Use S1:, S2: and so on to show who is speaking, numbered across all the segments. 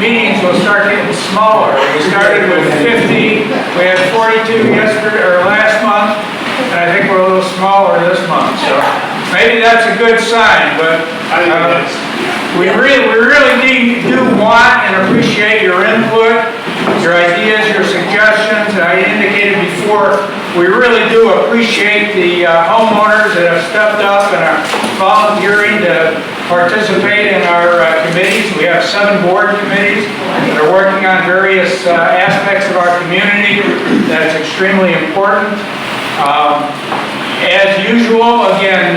S1: meetings will start getting smaller. We started with 50, we had 42 yesterday or last month, and I think we're a little smaller this month. So maybe that's a good sign, but we really do want and appreciate your input, your ideas, your suggestions. I indicated before, we really do appreciate the homeowners that have stepped up and are volunteering to participate in our committees. We have 7 board committees that are working on various aspects of our community. That's extremely important. As usual, again,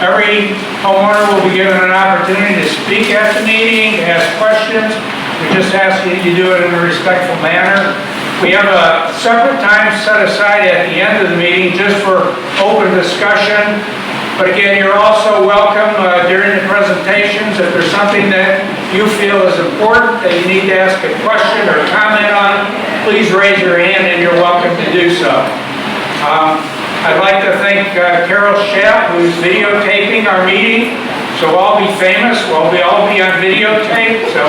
S1: every homeowner will be given an opportunity to speak at the meeting, ask questions. We just ask you to do it in a respectful manner. We have a separate time set aside at the end of the meeting just for open discussion. But again, you're also welcome during the presentations. If there's something that you feel is important that you need to ask a question or comment on, please raise your hand and you're welcome to do so. I'd like to thank Carol Schapp, who's videotaping our meeting. So we'll all be famous. We'll all be on videotape. So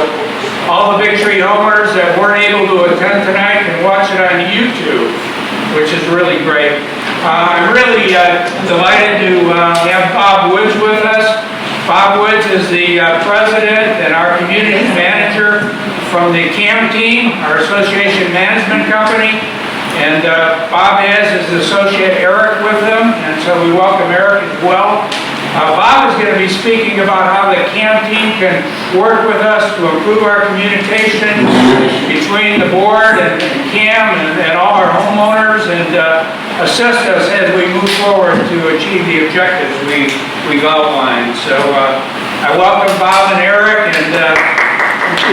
S1: all the Big Tree homeowners that weren't able to attend tonight can watch it on YouTube, which is really great. I'm really delighted to have Bob Woods with us. Bob Woods is the president and our community manager from the CAM team, our association management company. And Bob has his associate Eric with him, and so we welcome Eric as well. Bob is going to be speaking about how the CAM team can work with us to improve our communication between the board and CAM and all our homeowners, and assist us as we move forward to achieve the objectives we've outlined. So I welcome Bob and Eric, and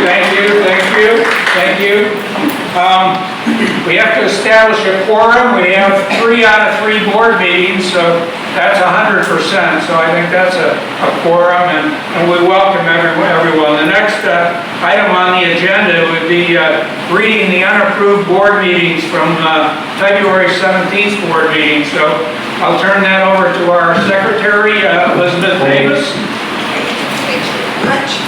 S1: thank you. We have to establish a quorum. We have 3 out of 3 board meetings, so that's 100%. So I think that's a quorum, and we welcome everyone. The next item on the agenda would be reading the unapproved board meetings from February 17th board meeting. So I'll turn that over to our secretary, Elizabeth Davis.
S2: Thank you very much.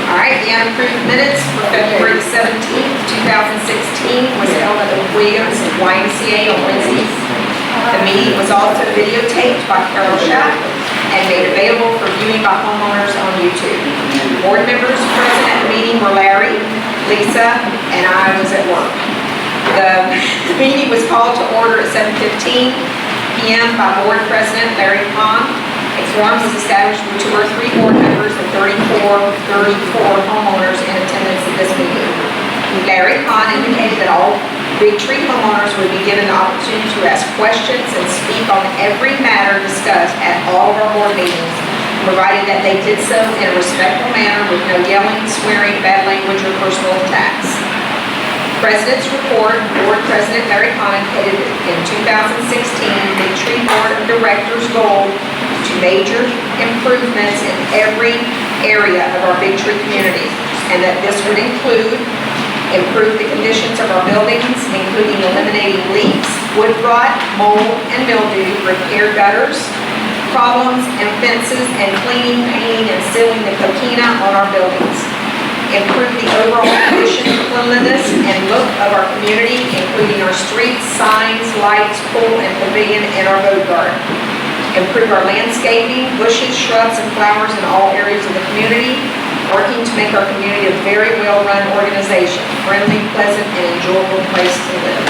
S2: All right, the unapproved minutes for February 17th, 2016 was held at the Williams YMCA on Wednesdays. The meeting was also videotaped by Carol Schapp and made available for viewing by homeowners on YouTube. Board members present at the meeting were Larry, Lisa, and I was at work. The meeting was called to order at 7:15 p.m. by Board President Larry Kahn. A quorum was established with 2 or 3 board members and 34 homeowners in attendance at this meeting. Larry Kahn indicated that all Big Tree homeowners would be given the opportunity to ask questions and speak on every matter discussed at all of our board meetings, provided that they did so in a respectful manner with no yelling, swearing, bad language, or personal attacks. President's report, Board President Larry Kahn indicated in 2016, Big Tree Board of Directors' goal to major improvements in every area of our Big Tree community, and that this would include improve the conditions of our buildings, including eliminating leaks, wood rot, mold, and mildew, repair gutters, problems and fences, and cleaning, painting, and sealing the coquina on our buildings. Improve the overall condition, cleanliness, and look of our community, including our streets, signs, lights, pool, and pavilion, and our boat garden. Improve our landscaping, bushes, shrubs, and flowers in all areas of the community, working to make our community a very well-run organization, friendly, pleasant, and enjoyable place to live.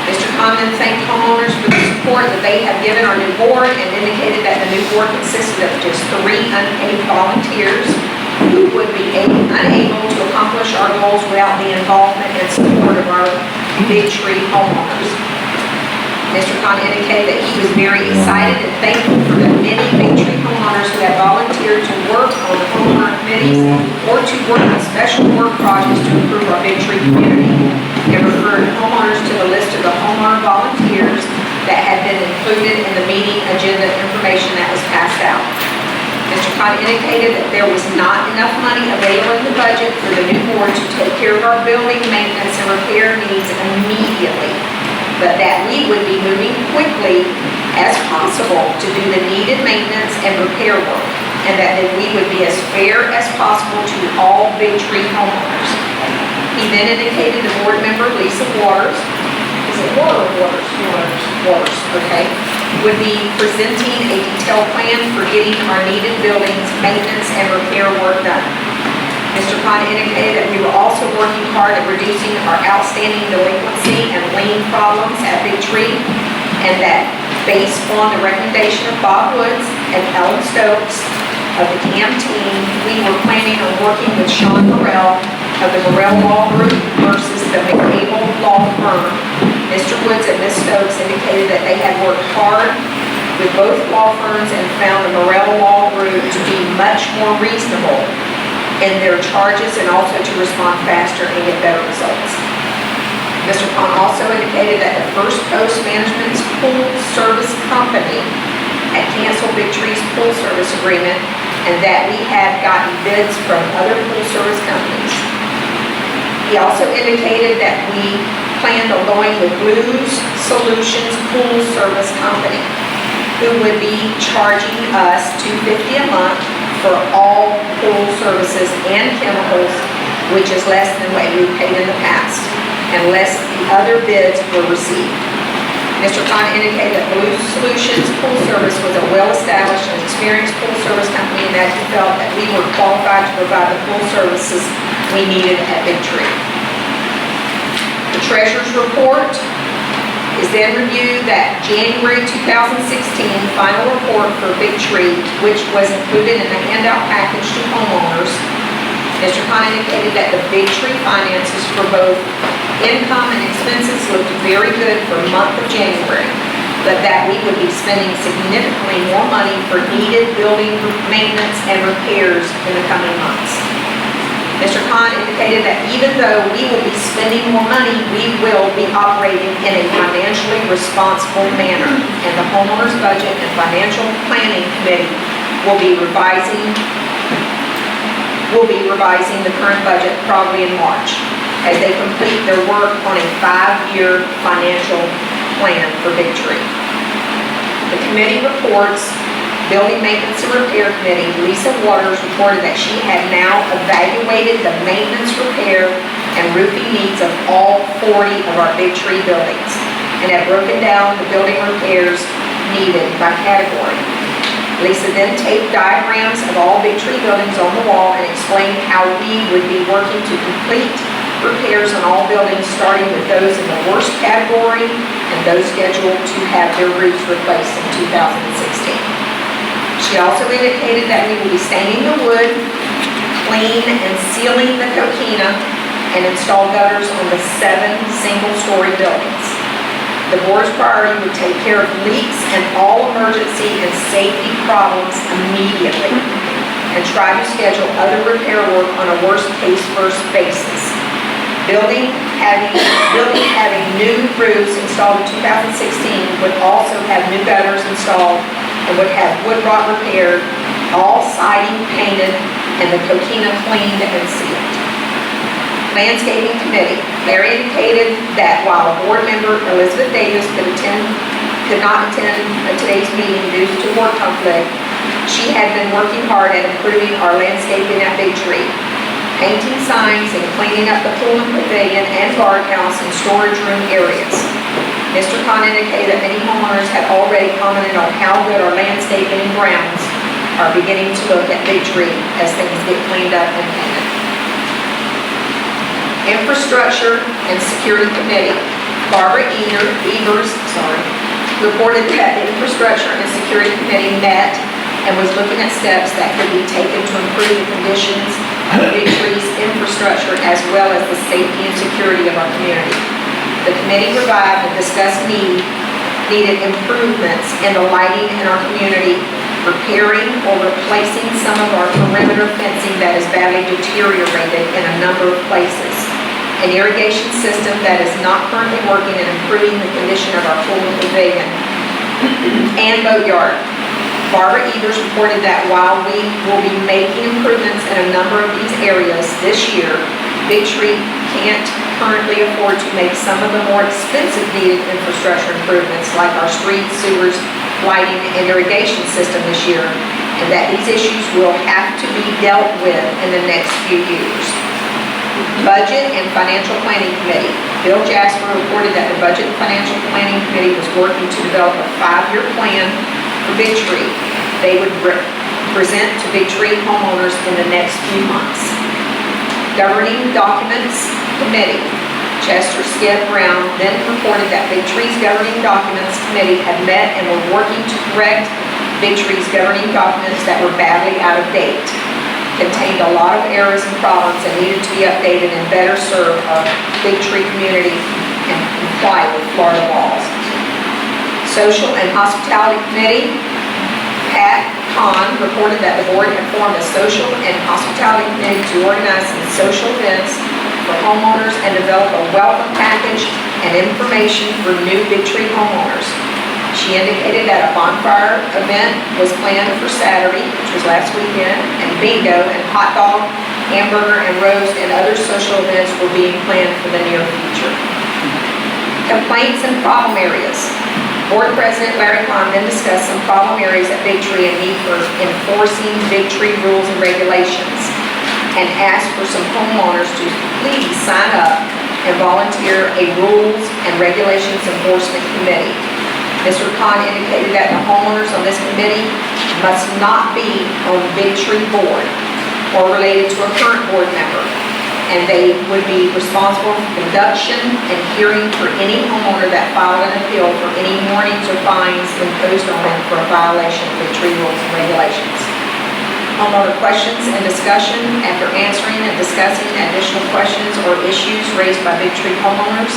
S2: Mr. Condon thanked homeowners for the support that they have given our new board and indicated that the new board consisted of just 3 unpaid volunteers who would be unable to accomplish our goals without the involvement and support of our Big Tree homeowners. Mr. Kahn indicated that he was very excited and thankful for the many Big Tree homeowners who have volunteered to work on the homeowner committees or to work on special work projects to improve our Big Tree community, and referred homeowners to the list of the homeowner volunteers that had been included in the meeting agenda information that was passed out. Mr. Kahn indicated that there was not enough money available in the budget for the new board to take care of our building maintenance and repair needs immediately, but that we would be moving quickly as possible to do the needed maintenance and repair work, and that we would be as fair as possible to all Big Tree homeowners. He then indicated to board member Lisa Waters, is it Waters or Waters? Waters, okay, would be presenting a detailed plan for getting our needed buildings, maintenance, and repair work done. Mr. Pond indicated that we were also working hard at reducing our outstanding delinquency and lien problems at Big Tree, and that based on the recommendation of Bob Woods and Ellen Stokes of the CAM team, we were planning on working with Sean Morrell of the Morrell Law Group versus the McCable Law Firm. Mr. Woods and Ms. Stokes indicated that they had worked hard with both law firms and found the Morrell Law Group to be much more reasonable in their charges and also to respond faster and get better results. Mr. Pond also indicated that the First Coast Management's pool service company had canceled Big Tree's pool service agreement and that we had gotten bids from other pool service companies. He also indicated that we planned on going with Blues Solutions Pool Service Company, who would be charging us $250 a month for all pool services and chemicals, which is less than what we paid in the past, unless the other bids were received. Mr. Pond indicated that Blue Solutions Pool Service was a well-established and experienced pool service company and that he felt that we were qualified to provide the pool services we needed at Big Tree. The treasurer's report is then reviewed that January 2016 final report for Big Tree, which was included in the handout package to homeowners. Mr. Pond indicated that the Big Tree finances for both income and expenses looked very good for the month of January, but that we would be spending significantly more money for needed building maintenance and repairs in the coming months. Mr. Pond indicated that even though we will be spending more money, we will be operating in a financially responsible manner, and the homeowners budget and financial planning committee will be revising the current budget probably in March as they complete their work on a 5-year financial plan for Big Tree. The committee reports. Building Maintenance and Repair Committee, Lisa Waters reported that she had now evaluated the maintenance, repair, and roofing needs of all 40 of our Big Tree buildings and had broken down the building repairs needed by category. Lisa then taped diagrams of all Big Tree buildings on the wall and explained how we would be working to complete repairs on all buildings, starting with those in the worst category and those scheduled to have their roofs replaced in 2016. She also indicated that we will be staining the wood, clean and sealing the coquina, and install gutters on the 7 single-story buildings. The board's priority would take care of leaks and all emergency and safety problems immediately and try to schedule other repair work on a worst-case first basis. Building having new roofs installed in 2016 would also have new gutters installed and would have wood rot repaired, all siding painted, and the coquina cleaned and sealed. Landscaping Committee. Larry indicated that while board member Elizabeth Davis could not attend today's meeting due to work conflict, she had been working hard at improving our landscaping at Big Tree, painting signs and cleaning up the pool and pavilion and guardhouse and storage room areas. Mr. Pond indicated that many homeowners had already commented on how good our landscaping and grounds are beginning to look at Big Tree as things get cleaned up and painted. Infrastructure and Security Committee. Barbara Evers reported that the Infrastructure and Security Committee met and was looking at steps that could be taken to improve the conditions of Big Tree's infrastructure as well as the safety and security of our community. The committee revived and discussed needed improvements in the lighting in our community, repairing or replacing some of our perimeter fencing that is badly deteriorated in a number of places, an irrigation system that is not currently working, and improving the condition of our pool and pavilion and boat yard. Barbara Evers reported that while we will be making improvements in a number of these areas this year, Big Tree can't currently afford to make some of the more expensive needed infrastructure improvements like our streets, sewers, lighting, and irrigation system this year and that these issues will have to be dealt with in the next few years. Budget and Financial Planning Committee. Bill Jasper reported that the Budget and Financial Planning Committee was working to develop a 5-year plan for Big Tree. They would present to Big Tree homeowners in the next few months. Governing Documents Committee. Chester Skip Brown then reported that Big Tree's Governing Documents Committee had met and were working to correct Big Tree's governing documents that were badly out of date, contained a lot of errors and problems, and needed to be updated and better serve our Big Tree community and comply with Florida laws. Social and Hospitality Committee. Pat Hahn reported that the board had formed a social and hospitality committee to organize some social events for homeowners and develop a welcome package and information for new Big Tree homeowners. She indicated that a bonfire event was planned for Saturday, which was last weekend, and bingo and hot dog, hamburger and roast and other social events were being planned for the near future. Complaints and problem areas. Board President Larry Hahn then discussed some problem areas at Big Tree and need for enforcing Big Tree rules and regulations, and asked for some homeowners to please sign up and volunteer a rules and regulations enforcement committee. Mr. Khan indicated that the homeowners on this committee must not be on Big Tree board or related to a current board member, and they would be responsible for conduction and hearing for any homeowner that filed an appeal for any warnings or fines imposed on them for a violation of Big Tree rules and regulations. Homeowner questions and discussion. After answering and discussing additional questions or issues raised by Big Tree homeowners,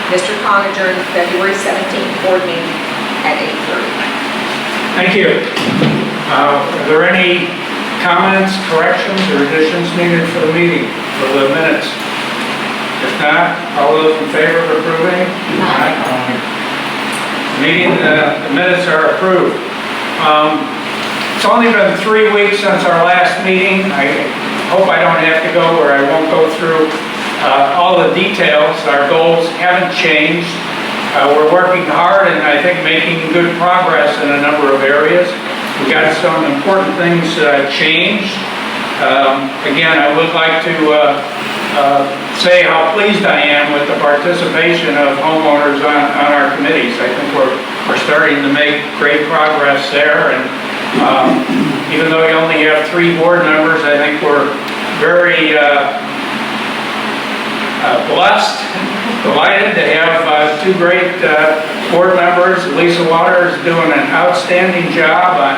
S2: Mr. Khan adjourned the February 17th board meeting at 8:30.
S1: Thank you. Are there any comments, corrections, or additions needed for the meeting, for the minutes? If not, all those in favor of approving? Aye. Meeting, the minutes are approved. It's only been 3 weeks since our last meeting. I hope I don't have to go, or I won't go through all the details. Our goals haven't changed. We're working hard and I think making good progress in a number of areas. We got some important things changed. Again, I would like to say how pleased I am with the participation of homeowners on our committees. I think we're starting to make great progress there, and even though you only have 3 board members, I think we're very blessed, delighted to have 2 great board members. Lisa Waters is doing an outstanding job on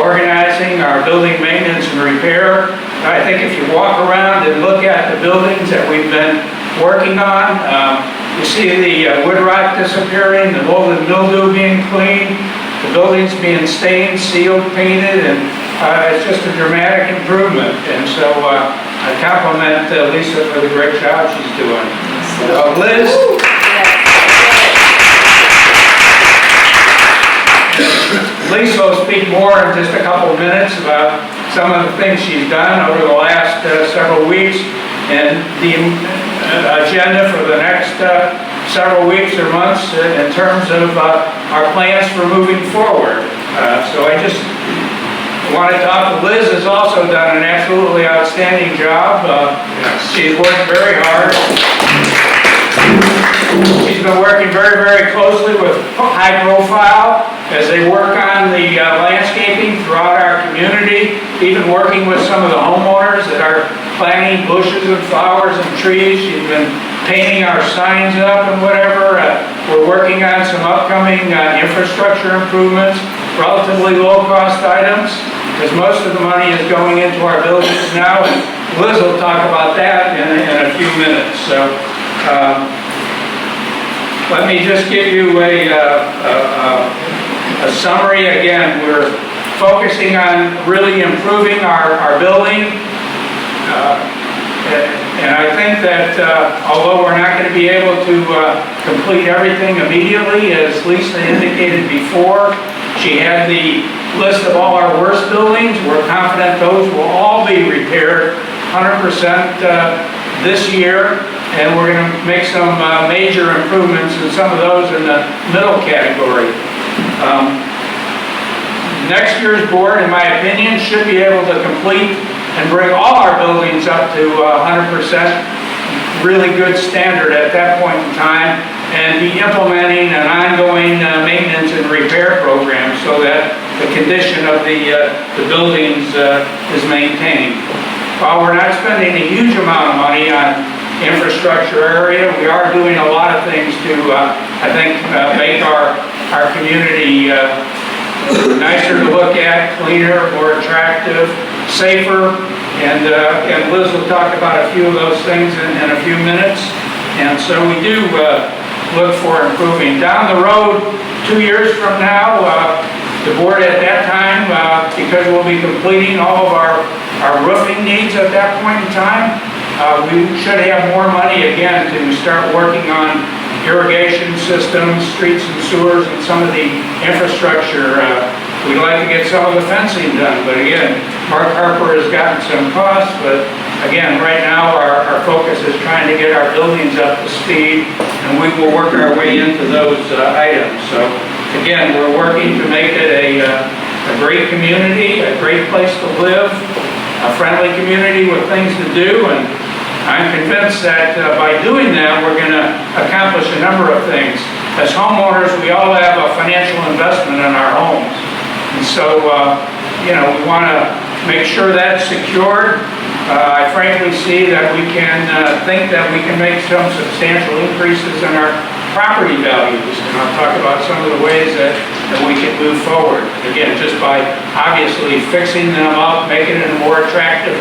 S1: organizing our building maintenance and repair. I think if you walk around and look at the buildings that we've been working on, you see the wood rot disappearing, the mold and mildew being cleaned, the buildings being stained, sealed, painted, and it's just a dramatic improvement. And so I compliment Lisa for the great job she's doing. Liz? Lisa will speak more in just a couple of minutes about some of the things she's done over the last several weeks and the agenda for the next several weeks or months in terms of our plans for moving forward. So I just want to talk. Liz has also done an absolutely outstanding job. She's worked very hard. She's been working very, very closely with High Profile as they work on the landscaping throughout our community, even working with some of the homeowners that are planting bushes and flowers and trees. She's been painting our signs up and whatever. We're working on some upcoming infrastructure improvements, relatively low-cost items, because most of the money is going into our buildings now. And Liz will talk about that in a few minutes. So let me just give you a summary. Again, we're focusing on really improving our building. And I think that although we're not going to be able to complete everything immediately, as Lisa indicated before, she had the list of all our worst buildings. We're confident those will all be repaired 100% this year, and we're going to make some major improvements in some of those in the middle category. Next year's board, in my opinion, should be able to complete and bring all our buildings up to 100% really good standard at that point in time, and be implementing an ongoing maintenance and repair program so that the condition of the buildings is maintained. While we're not spending a huge amount of money on infrastructure area, we are doing a lot of things to, I think, make our community nicer to look at, cleaner, more attractive, safer, and Liz will talk about a few of those things in a few minutes. And so we do look for improving. Down the road, 2 years from now, the board at that time, because we'll be completing all of our roofing needs at that point in time, we should have more money again to start working on irrigation systems, streets and sewers, and some of the infrastructure. We'd like to get some of the fencing done, but again, Mark Harper has gotten some costs, but again, right now our focus is trying to get our buildings up to speed, and we will work our way into those items. So again, we're working to make it a great community, a great place to live, a friendly community with things to do, and I'm convinced that by doing that, we're going to accomplish a number of things. As homeowners, we all have a financial investment in our homes. And so, we want to make sure that's secured. I frankly see that we can think that we can make some substantial increases in our property values. And I'll talk about some of the ways that we can move forward. Again, just by obviously fixing them up, making it a more attractive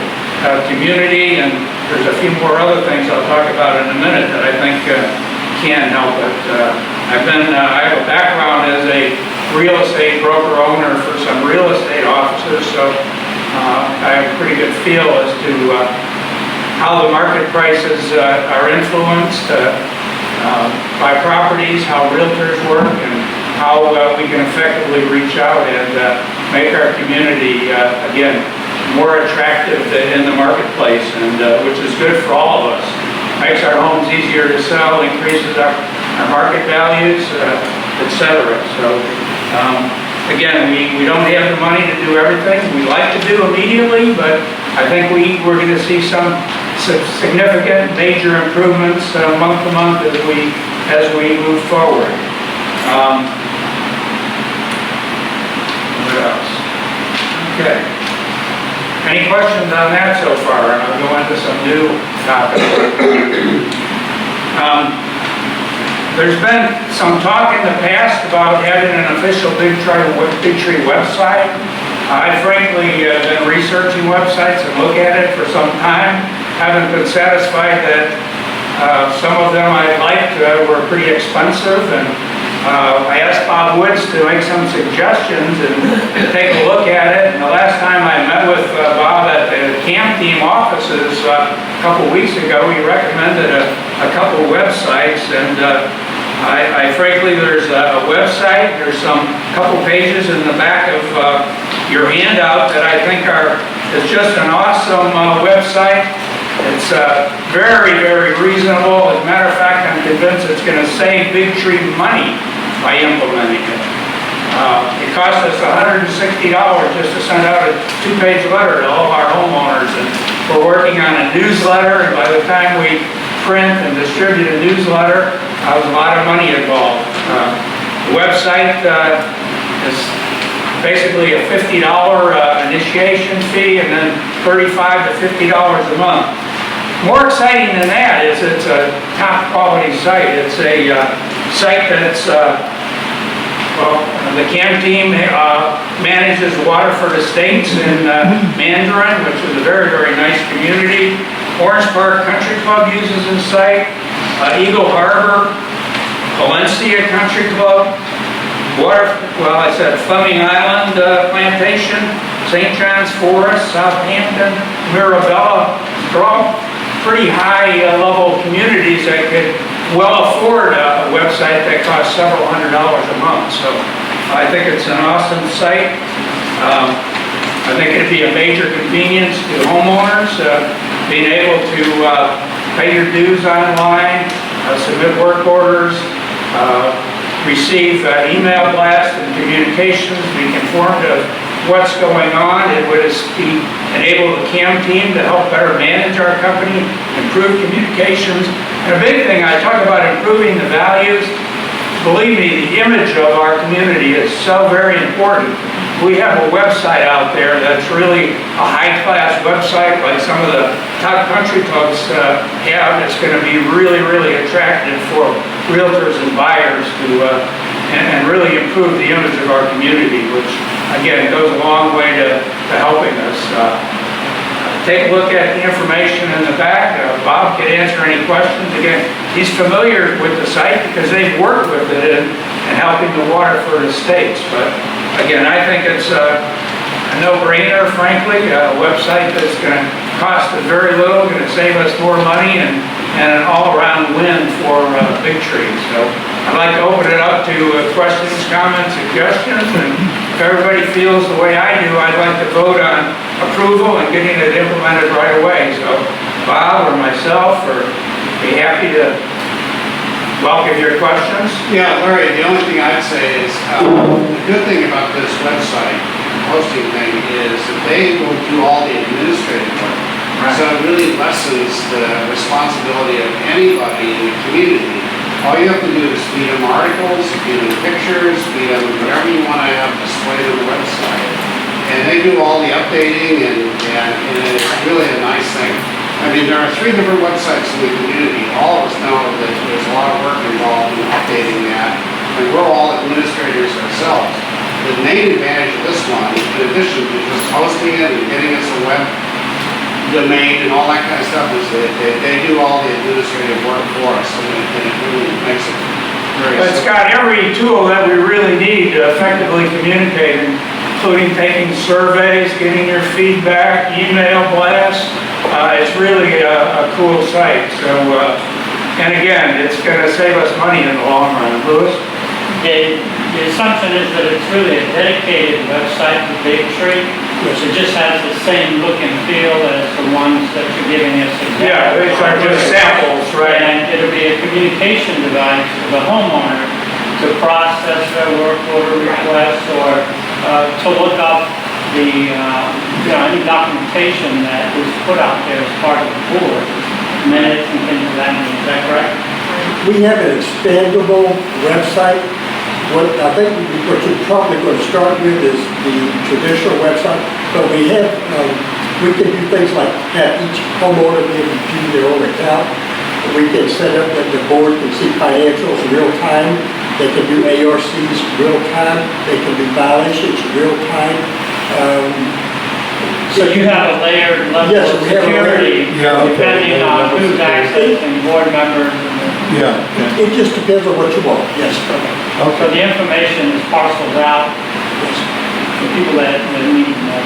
S1: community, and there's a few more other things I'll talk about in a minute that I think can help it. I have a background as a real estate broker owner for some real estate offices, so I have a pretty good feel as to how the market prices are influenced by properties, how realtors work, and how we can effectively reach out and make our community, again, more attractive in the marketplace, and which is good for all of us. Makes our homes easier to sell, increases our market values, etc. So again, we don't have the money to do everything we like to do immediately, but I think we're going to see some significant major improvements month to month as we move forward. What else? Okay. Any questions on that so far? And I'll go into some new topics. There's been some talk in the past about having an official Big Tree website. I frankly been researching websites and look at it for some time. Haven't been satisfied that some of them I liked were pretty expensive, and I asked Bob Woods to make some suggestions and take a look at it. And the last time I met with Bob at the camp team offices a couple weeks ago, he recommended a couple websites, and I frankly, there's a website, there's some couple pages in the back of your handout that I think is just an awesome website. It's very, very reasonable. As a matter of fact, I'm convinced it's going to save Big Tree money by implementing it. It cost us $160 just to send out a 2-page letter to all of our homeowners, and we're working on a newsletter, and by the time we print and distribute a newsletter, there's a lot of money involved. The website is basically a $50 initiation fee, and then $35 to $50 a month. More exciting than that is it's a top quality site. It's a site that's, the camp team manages Waterford Estates in Mandarin, which is a very, very nice community. Orange Park Country Club uses the site. Eagle Harbor, Valencia Country Club, Fleming Island Plantation, St. John's Forest, Southampton, Mirabella. They're all pretty high-level communities that could well afford a website that costs several $100s a month. So I think it's an awesome site. I think it'd be a major convenience to homeowners, being able to pay your dues online, submit work orders, receive email blasts and communications, be informed of what's going on. It would enable the CAM team to help better manage our company, improve communications. And a big thing, I talk about improving the values. Believe me, the image of our community is so very important. We have a website out there that's really a high-class website, like some of the top country clubs have. It's going to be really, really attractive for realtors and buyers to and really improve the image of our community, which again goes a long way to helping us. Take a look at the information in the back. Bob can answer any questions. Again, he's familiar with the site because they've worked with it in helping the Waterford Estates. But again, I think it's a no-brainer, frankly, a website that's going to cost us very little, going to save us more money, and an all-around win for Big Tree. So I'd like to open it up to questions, comments, suggestions, and if everybody feels the way I do, I'd like to vote on approval and getting it implemented right away. So Bob or myself or be happy to welcome your questions.
S3: Yeah, Larry, the only thing I'd say is the good thing about this website hosting thing is that they will do all the administrative work.
S1: Right.
S3: So it really lessens the responsibility of anybody in the community. All you have to do is feed them articles, feed them pictures, feed them whatever you want to have displayed on the website. And they do all the updating and it's really a nice thing. I mean, there are 3 different websites in the community. All of us know that there's a lot of work involved in updating that, and we're all administrators ourselves. The main advantage of this one, in addition to just hosting it and getting us a web domain and all that kind of stuff, is that they do all the administrative work for us, and it really makes it very
S1: It's
S3: simple.
S1: got every tool that we really need to effectively communicate, including taking surveys, getting your feedback, email blasts. It's really a cool site. So, and again, it's going to save us money in the long run. Louis?
S4: The assumption is that it's really a dedicated website to Big Tree, which it just has the same look and feel as the ones that you're giving us.
S1: Yeah, these are just samples, right?
S4: And it'll be a communication device for the homeowner to process their work order requests or to look up the, any documentation that was put out there as part of the board, minutes and things of that nature. Is that correct?
S5: We have an expandable website. I think what you're probably going to start with is the traditional website, but we can do things like have each homeowner be able to view their own account. We can set up that the board can see financials real time. They can do ARCs real time. They can do violations real time.
S4: So you have a layered level
S5: Yes,
S4: of
S5: we have a
S4: security depending on who's accessing board members.
S6: Yeah.
S5: It just depends on what you want, yes.
S4: So the information is parceled out to people that need to know.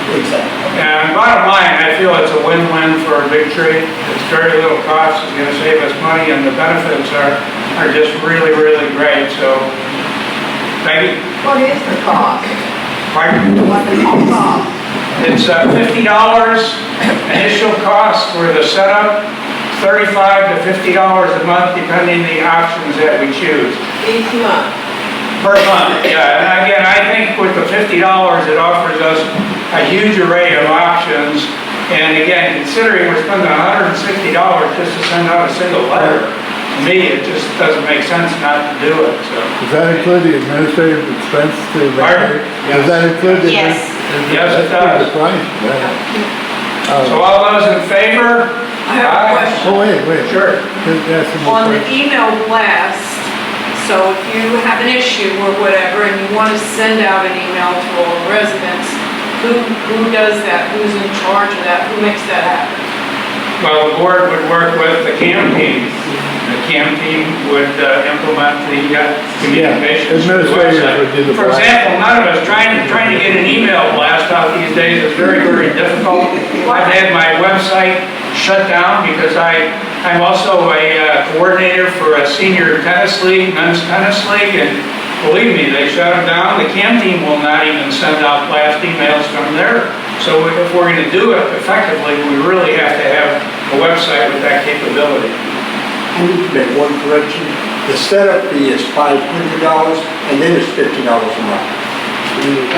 S5: Exactly.
S1: And bottom line, I feel it's a win-win for Big Tree. It's very little cost, it's going to save us money, and the benefits are just really, really great. So, Peggy?
S2: What is the cost?
S1: Pardon?
S2: What the cost?
S1: It's $50 initial cost for the setup, $35 to $50 a month, depending the options that we choose.
S2: Each month.
S1: Per month, yeah. And again, I think with the $50, it offers us a huge array of options. And again, considering we're spending $160 just to send out a single letter, to me, it just doesn't make sense not to do it, so.
S6: Does that include the administrative expense to the?
S1: Pardon?
S6: Does that include the?
S2: Yes.
S1: Yes, it
S6: That's
S1: does.
S6: the price, yeah.
S1: So all those in favor?
S7: I have a question.
S6: Oh, wait.
S1: Sure.
S6: That's some more
S7: On the
S6: questions.
S7: email blast, so if you have an issue or whatever and you want to send out an email to all the residents, who does that? Who's in charge of that? Who makes that happen?
S1: Well, the board would work with the CAM team. The CAM team would implement the communications.
S6: Yeah, administrators would do the
S1: For
S6: blast.
S1: example, none of us trying to get an email blast out these days is very, very difficult. I've had my website shut down because I'm also a coordinator for a senior tennis league, men's tennis league, and believe me, they shut them down. The CAM team will not even send out blast emails from there. So if we're going to do it effectively, we really have to have a website with that capability.
S5: I need to make one correction. The setup fee is $500, and then it's $50 a month.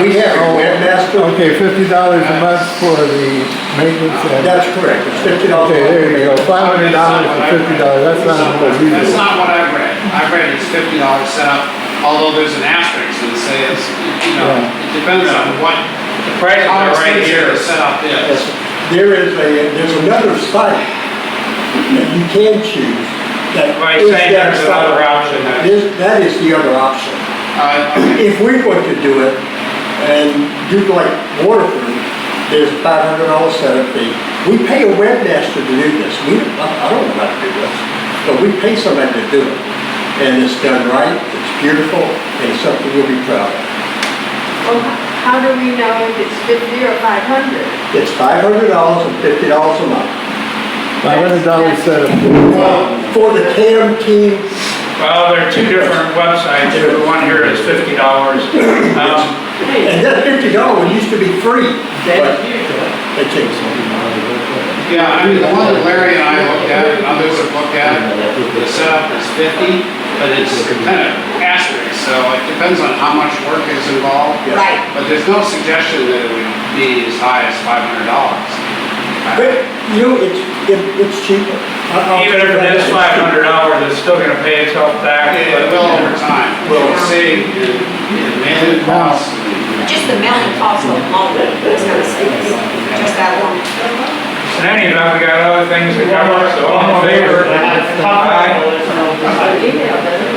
S5: We have a webmaster.
S6: Okay, $50 a month for the maintenance and.
S5: That's correct, it's $50 a month.
S6: Okay, there you go, $500 to $50, that's not what we
S3: That's
S6: do.
S3: not what I've read. I've read it's $50 setup, although there's an asterisk that says, you know, it depends on what,
S1: The prices
S3: how
S1: are right
S3: extensive
S1: here.
S3: the setup
S5: Yes,
S3: is.
S5: there's another site that you can choose. That
S1: By
S5: is
S1: saying
S5: that
S1: there's
S5: site.
S1: another option.
S5: That is the other option.
S3: Okay.
S5: If we were to do it and do like Waterford, there's a $500 setup fee. We pay a webmaster to do this. I don't know how to do this, but we pay somebody to do it. And it's done right, it's beautiful, and it's something we'll be proud of.
S8: Well, how do we know if it's 50 or 500?
S5: It's $500 and $50 a month.
S6: $500 setup.
S5: For the CAM team,
S1: Well, there are two different websites. The one here is $50.
S5: and that $50 used to be free, but they changed it.
S3: Yeah, I mean, the one that Larry and I looked at, and others have looked at, the setup is 50, but it's kind of asterisk, so it depends on how much work is involved.
S5: Yes.
S2: Right.
S3: But there's no suggestion that it would be as high as $500.
S5: But, you know, it's cheaper.
S1: Even if it is $500, it's still gonna pay itself back.
S3: It will over time, will save in mailing costs.
S2: Just the mailing cost alone is gonna save us, just that alone.
S1: In any event, we got other things to cover, so all in favor?
S4: How
S1: Aye.
S4: portable is an open site?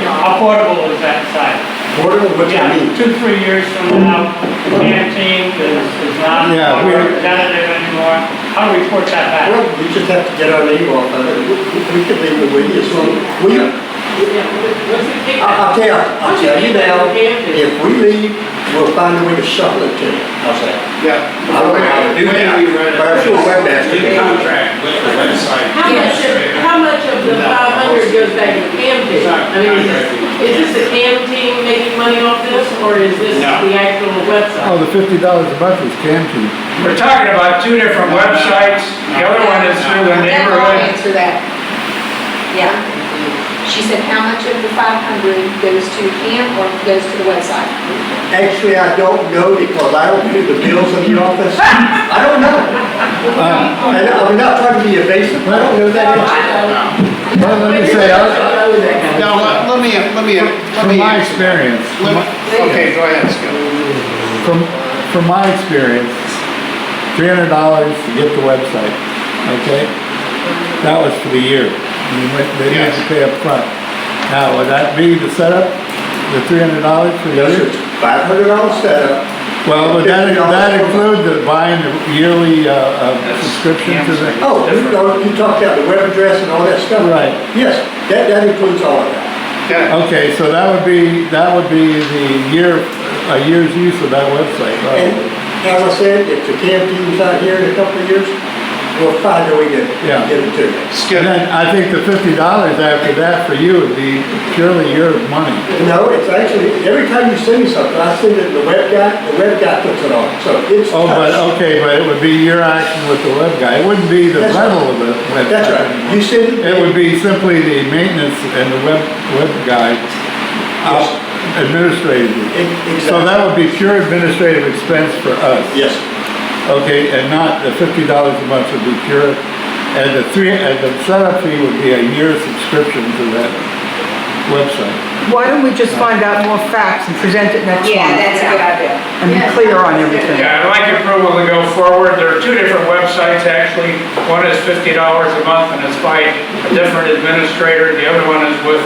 S4: How portable is that site?
S5: Portable, what you
S4: Yeah,
S5: mean?
S4: 2-3 years from now, the canteen is not
S6: Yeah,
S4: representative anymore. How do we report that back?
S5: Well, we just have to get our name off of it. We could leave it with you, so I'll tell you now, if we leave, we'll find a way to shuffle it to you. How's that?
S3: Yeah.
S5: I don't know how to do that, but I'm sure webmaster
S3: In
S5: can.
S3: contract with the website.
S7: How much of the 500 goes back to the CAM team? I mean, is this the CAM team making money off this, or is this
S3: No.
S7: the actual website?
S6: Oh, the $50 a month is Canteen.
S1: We're talking about two different websites. The other one is through the
S2: I'll
S1: neighborhood.
S2: answer that. Yeah. She said, how much of the 500 goes to CAM or goes to the website?
S5: Actually, I don't know because I don't do the bills in the office. I don't know. And I'm not trying to be evasive, I don't know that answer.
S6: Well, let me say,
S3: Now, let me
S6: from my experience,
S3: Okay, go ahead, Skip.
S6: from my experience, $300 to get the website, okay? That was for the year. They didn't have to pay up front. Now, would that be the setup, the $300 for the
S5: Yes,
S6: year?
S5: it's $500 setup.
S6: Well, would that include the buying the yearly subscription to the?
S5: Oh, you talked about the web address and all that stuff?
S6: Right.
S5: Yes, that includes all of that.
S3: Okay.
S6: Okay, so that would be the a year's use of that website,
S5: And
S6: right?
S5: as I said, if the CAM team's not here in a couple of years, we'll find a way to
S6: Yeah.
S5: get it to you.
S6: And then I think the $50 after that for you would be purely your money.
S5: No, it's actually, every time you send me something, I send it to the web guy puts it on, so it's.
S6: Oh, but,
S5: touched.
S6: okay, but it would be your action with the web guy. It wouldn't be the
S5: That's right.
S6: rental of the website.
S5: That's right, you send it.
S6: It would be simply the maintenance and the web guy
S5: Yes.
S6: administratively.
S5: Exactly.
S6: So that would be pure administrative expense for us.
S5: Yes,
S6: Okay, and not the $50 a month would be pure, and the setup fee would be a year subscription to that website.
S9: Why don't we just find out more facts and present it next
S2: Yeah,
S9: month?
S2: that's a good idea.
S9: And be clear on everything.
S1: Yeah, I'd like approval to go forward. There are two different websites, actually. One is $50 a month, and it's by a different administrator. The other one is with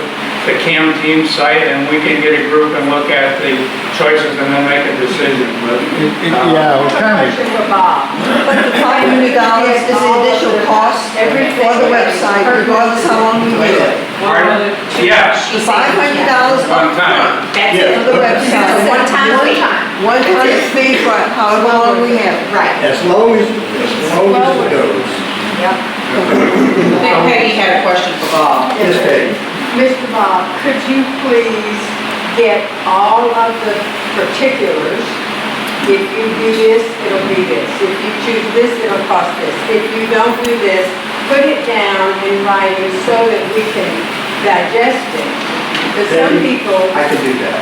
S1: the CAM team site, and we can get a group and look at the choices and then make a decision. But,
S6: Yeah, well, kind of.
S8: Question for Bob.
S9: But the $500 is the additional cost for the website, regardless how long you do it.
S1: Pardon? Yeah,
S2: She
S9: The
S2: said-
S9: $500
S1: one time.
S2: That's
S5: Yeah.
S2: it.
S9: for the website.
S2: It's a one-time fee.
S9: One-time fee for however long we have it.
S2: Right.
S5: as long as it goes.
S10: Peggy had a question for Bob.
S5: Yes, Dave.
S8: Mr. Bob, could you please get all of the particulars? If you do this, it'll be this. If you choose this, it'll cost this. If you don't do this, put it down in writing so that we can digest it Because some people,
S3: I could do that.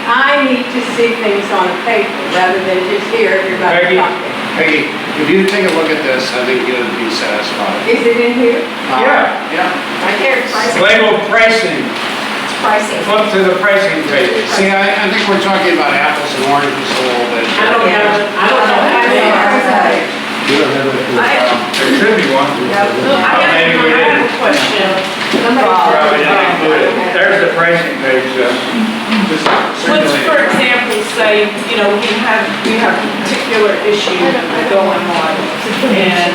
S8: I need to see things on paper rather than just hear everybody
S1: Peggy?
S8: talking.
S3: Peggy, if you take a look at this, I think you would be satisfied.
S8: Is it in here?
S1: Yeah.
S3: Yeah.
S2: Right there, pricing,
S1: Label pricing,
S2: it's pricing.
S1: flip to the pricing page.
S3: See, I think we're talking about apples and oranges a little bit.
S7: I don't know.
S1: There should be one. Maybe we
S7: I have
S1: didn't.
S7: a question.
S1: Probably didn't include it. There's the pricing page, just
S7: Let's, for
S1: circulate.
S7: example, say, you know, we have a particular issue going on, and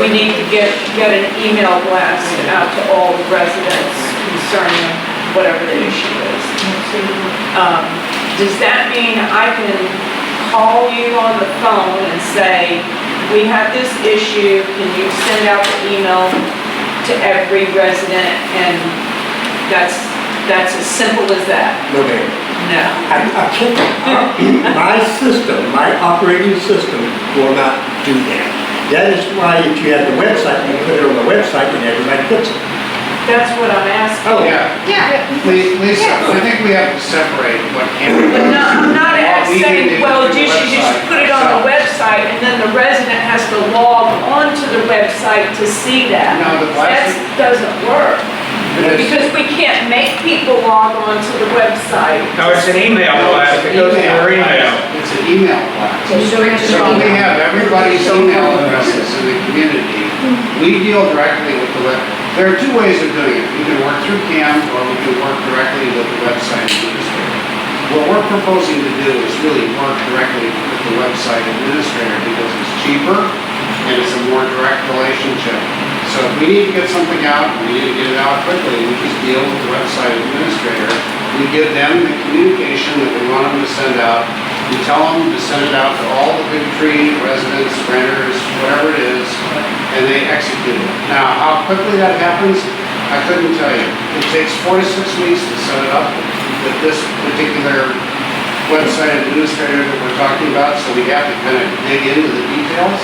S7: we need to get an email blast out to all the residents concerning whatever the issue is. Does that mean I can call you on the phone and say, we have this issue, can you send out the email to every resident? And that's as simple as that?
S5: No, ma'am.
S7: No.
S5: I can't, my system, my operating system will not do that. That is why if you have the website, you put it on the website and everybody gets it.
S7: That's what I'm asking.
S5: Oh,
S3: Yeah.
S2: Yeah.
S3: Lisa, I think we have to separate what can be
S7: But
S3: done.
S7: no, I'm not
S3: What we can do
S7: saying, well,
S3: through
S7: you
S3: the
S7: should just
S3: website
S7: put it on the
S3: ourselves.
S7: website, and then the resident has to log onto the website to see that.
S3: No, the
S7: That
S3: blast-
S7: doesn't work,
S3: Because-
S7: because we can't make people log onto the website.
S1: No, it's an email blast, it goes to your email.
S3: It's an email blast.
S2: So
S3: So we have everybody's email addresses in the community. We deal directly with the web. There are two ways of doing it. We can work through CAM or we can work directly with the website administrator. What we're proposing to do is really work directly with the website administrator because it's cheaper and it's a more direct relationship. So if we need to get something out, we need to get it out quickly, we just deal with the website administrator. We give them the communication that we want them to send out. We tell them to send it out to all the Big Tree residents, renters, whatever it is, and they execute it. Now, how quickly that happens, I couldn't tell you. It takes 4 to 6 weeks to set it up with this particular website administrator that we're talking about, so we have to kind of dig into the details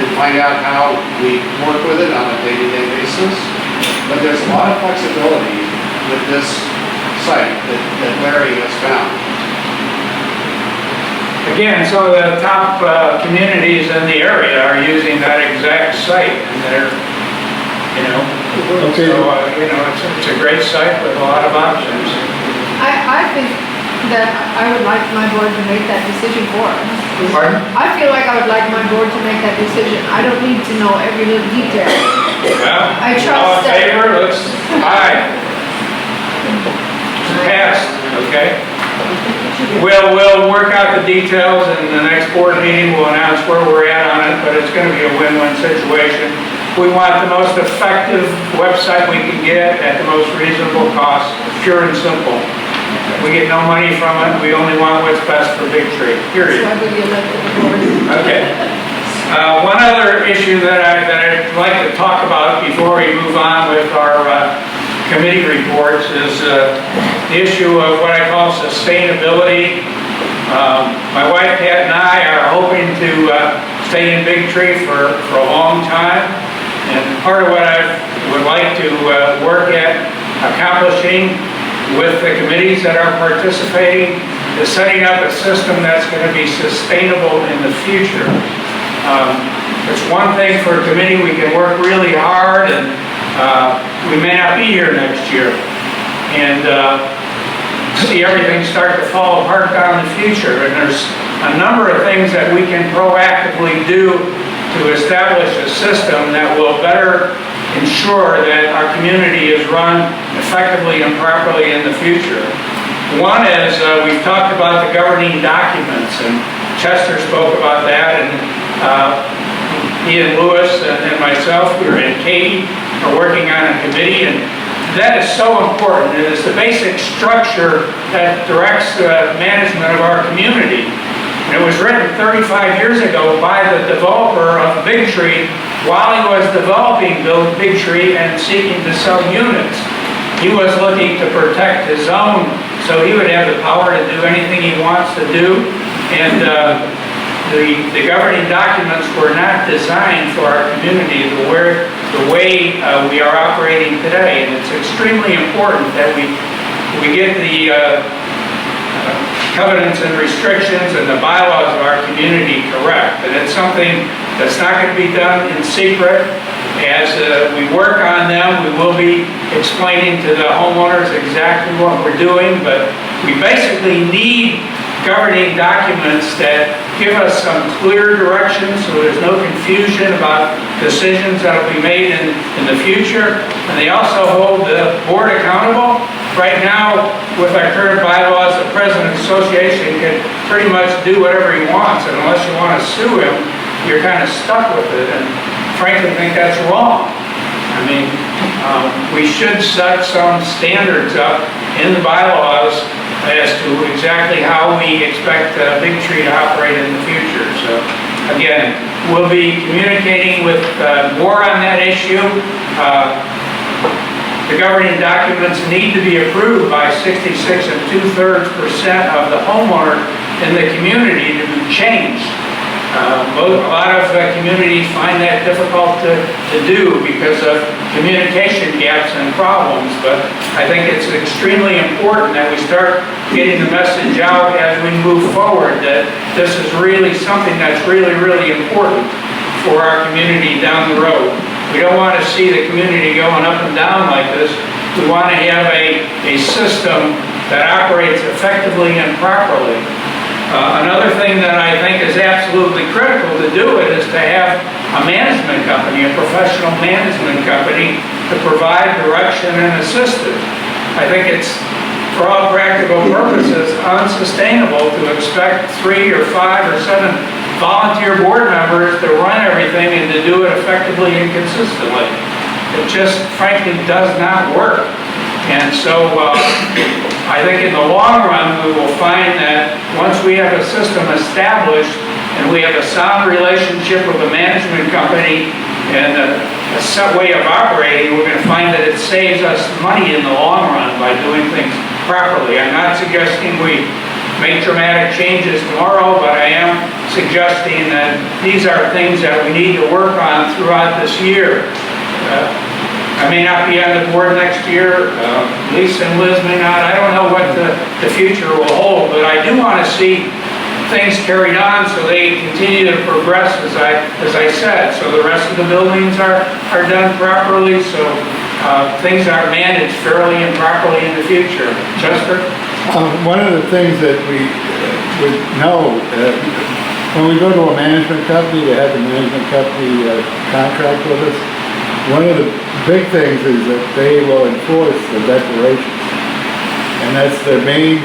S3: and find out how we work with it on a day-to-day basis. But there's a lot of flexibility with this site that Larry has found.
S1: Again, some of the top communities in the area are using that exact site, and they're, you know,
S6: Okay.
S1: so, it's a great site with a lot of options.
S11: I think that I would like my board to make that decision for us.
S1: Pardon?
S11: I feel like I would like my board to make that decision. I don't need to know every little detail.
S1: Well,
S11: I trust
S1: all in
S11: that-
S1: favor, let's, aye. Passed, okay? We'll work out the details in the next board meeting, we'll announce where we're at on it, but it's gonna be a win-win situation. We want the most effective website we can get at the most reasonable cost, pure and simple. We get no money from it, we only want what's best for Big Tree,
S11: So
S1: period.
S11: I would be elected board.
S1: Okay. One other issue that I'd like to talk about before we move on with our committee reports is the issue of what I call sustainability. My wife Pat and I are hoping to stay in Big Tree for a long time. And part of what I would like to work at accomplishing with the committees that are participating is setting up a system that's going to be sustainable in the future. It's one thing for a committee, we can work really hard and we may not be here next year. And see everything start to fall apart down the future. And there's a number of things that we can proactively do to establish a system that will better ensure that our community is run effectively and properly in the future. One is, we've talked about the governing documents, and Chester spoke about that, and Ian Lewis and myself, and Katie are working on a committee, and that is so important. It is the basic structure that directs the management of our community. And it was written 35 years ago by the developer of Big Tree while he was developing Big Tree and seeking to sell units. He was looking to protect his own, so he would have the power to do anything he wants to do. And the governing documents were not designed for our community the the way we are operating today. And it's extremely important that we get the covenants and restrictions and the bylaws of our community correct. And it's something that's not going to be done in secret. As we work on them, we will be explaining to the homeowners exactly what we're doing, but we basically need governing documents that give us some clear direction so there's no confusion about decisions that will be made in the future. And they also hold the board accountable. Right now, with our current bylaws, the president of the association can pretty much do whatever he wants, and unless you want to sue him, you're kind of stuck with it. And frankly, I think that's wrong. I mean, we should set some standards up in the bylaws as to exactly how we expect Big Tree to operate in the future. So, again, we'll be communicating with more on that issue. The governing documents need to be approved by 66 2/3% of the homeowner in the community to be changed. A lot of communities find that difficult to do because of communication gaps and problems, but I think it's extremely important that we start getting the message out as we move forward that this is really something that's really, really important for our community down the road. We don't want to see the community going up and down like this. We want to have a system that operates effectively and properly. Another thing that I think is absolutely critical to do it is to have a management company, a professional management company, to provide direction and assistance. I think it's, for all practical purposes, unsustainable to expect 3 or 5 or 7 volunteer board members to run everything and to do it effectively and consistently. It just frankly does not work. And so I think in the long run we will find that once we have a system established and we have a sound relationship with the management company and a set way of operating, we're going to find that it saves us money in the long run by doing things properly. I'm not suggesting we make dramatic changes tomorrow, but I am suggesting that these are things that we need to work on throughout this year. I may not be on the board next year, Lisa and Liz may not. I don't know what the future will hold, but I do want to see things carried on so they continue to progress, as I said, so the rest of the buildings are done properly, so things are managed fairly and properly in the future. Chester?
S6: One of the things that we would know, when we go to a management company, to have the management company contract with us, one of the big things is that they will enforce the declarations. And that's the main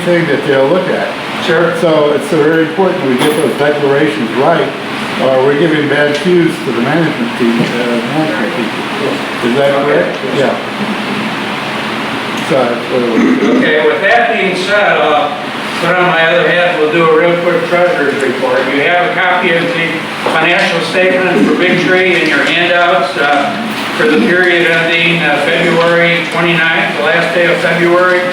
S6: thing that they'll look at.
S1: Sure.
S6: So it's very important we get those declarations right, or we're giving bad cues to the management team, management people. Is that correct? Yeah. So,
S1: Okay, with that being said, put on my other hat, we'll do a real quick treasurer's report. You have a copy of the financial statement for Big Tree in your handouts for the period ending February 29th, the last day of February.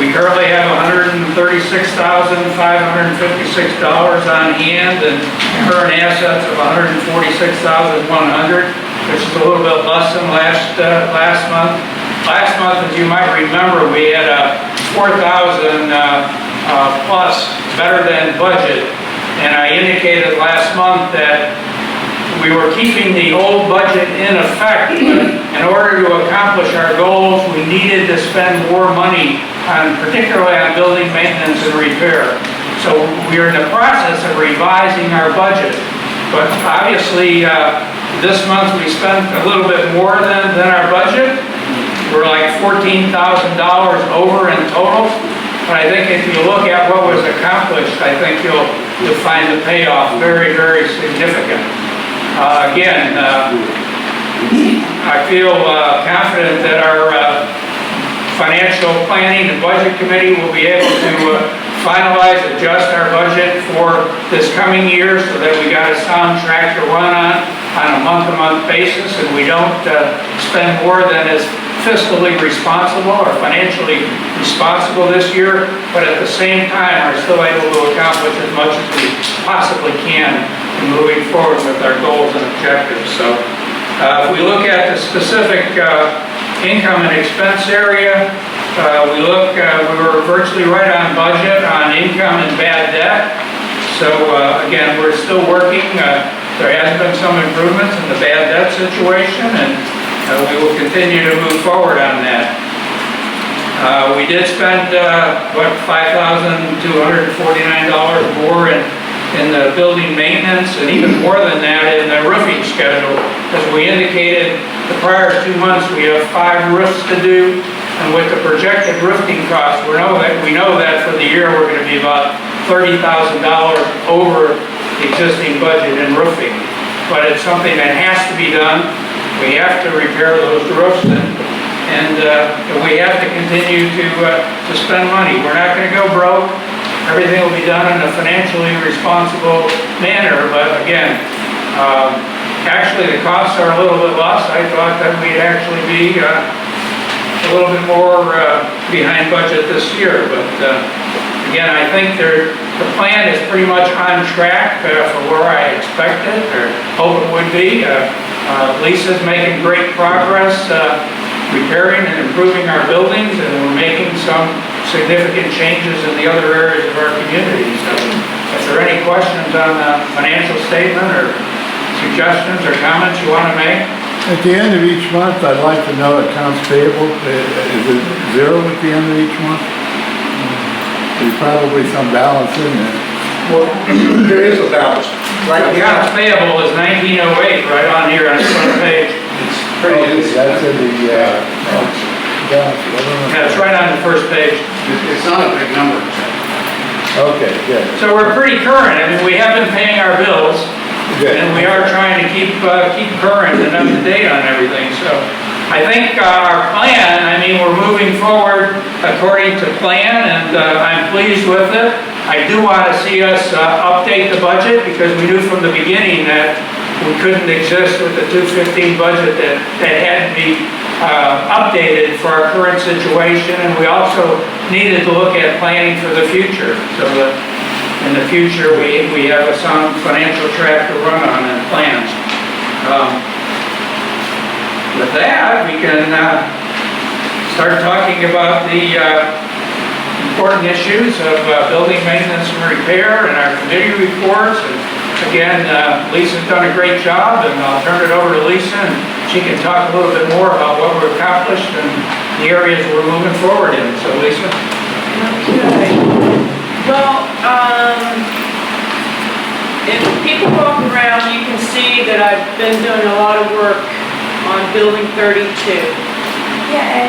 S1: We currently have $136,556 on hand and current assets of $146,100, which is a little bit less than last month. Last month, as you might remember, we had a 4,000 plus better than budget, and I indicated last month that we were keeping the old budget in effect, but in order to accomplish our goals, we needed to spend more money particularly on building maintenance and repair. So we are in the process of revising our budget, but obviously this month we spent a little bit more than our budget. We're like $14,000 over in total. But I think if you look at what was accomplished, I think you'll find the payoff very, very significant. Again, I feel confident that our financial planning and budget committee will be able to finalize, adjust our budget for this coming year so that we got a sound track to run on a month-to-month basis, and we don't spend more than is fiscally responsible or financially responsible this year, but at the same time are still able to accomplish as much as we possibly can in moving forward with our goals and objectives. So if we look at the specific income and expense area, we were virtually right on budget on income and bad debt. So again, we're still working. There has been some improvements in the bad debt situation, and we will continue to move forward on that. We did spend, $5,249 more in the building maintenance, and even more than that in the roofing schedule. As we indicated, the prior 2 months, we have 5 roofs to do, and with the projected roofing costs, we know that for the year, we're gonna be about $30,000 over the existing budget in roofing. But it's something that has to be done. We have to repair those roofs, and we have to continue to spend money. We're not gonna go broke. Everything will be done in a financially responsible manner, but again, actually the costs are a little bit less. I thought that we'd actually be a little bit more behind budget this year, but again, I think the plan is pretty much on track for where I expected or hope it would be. Lisa's making great progress repairing and improving our buildings, and we're making some significant changes in the other areas of our community. So if there are any questions on the financial statement or suggestions or comments you want to make?
S6: At the end of each month, I'd like to know accounts payable. Is it zero at the end of each month? There's probably some balance in there.
S5: Well, there is a balance. Right now,
S1: Accounts payable is 1908 right on here on the front page.
S3: It's pretty,
S6: That's in the, balance.
S1: Yeah, it's right on the first page.
S3: it's not a big number.
S6: Okay, good.
S1: So we're pretty current. I mean, we have been paying our bills,
S6: Good.
S1: and we are trying to keep current and up to date on everything. So I think our plan, I mean, we're moving forward according to plan, and I'm pleased with it. I do want to see us update the budget, because we knew from the beginning that we couldn't exist with the 215 budget that had to be updated for our current situation, and we also needed to look at planning for the future, so that in the future we have a sound financial track to run on and plan. With that, we can start talking about the important issues of building maintenance and repair and our committee reports. And again, Lisa's done a great job, and I'll turn it over to Lisa, and she can talk a little bit more about what we've accomplished and the areas we're moving forward in. So Lisa?
S7: Okay. Well, if people walk around, you can see that I've been doing a lot of work on Building 32. Yay!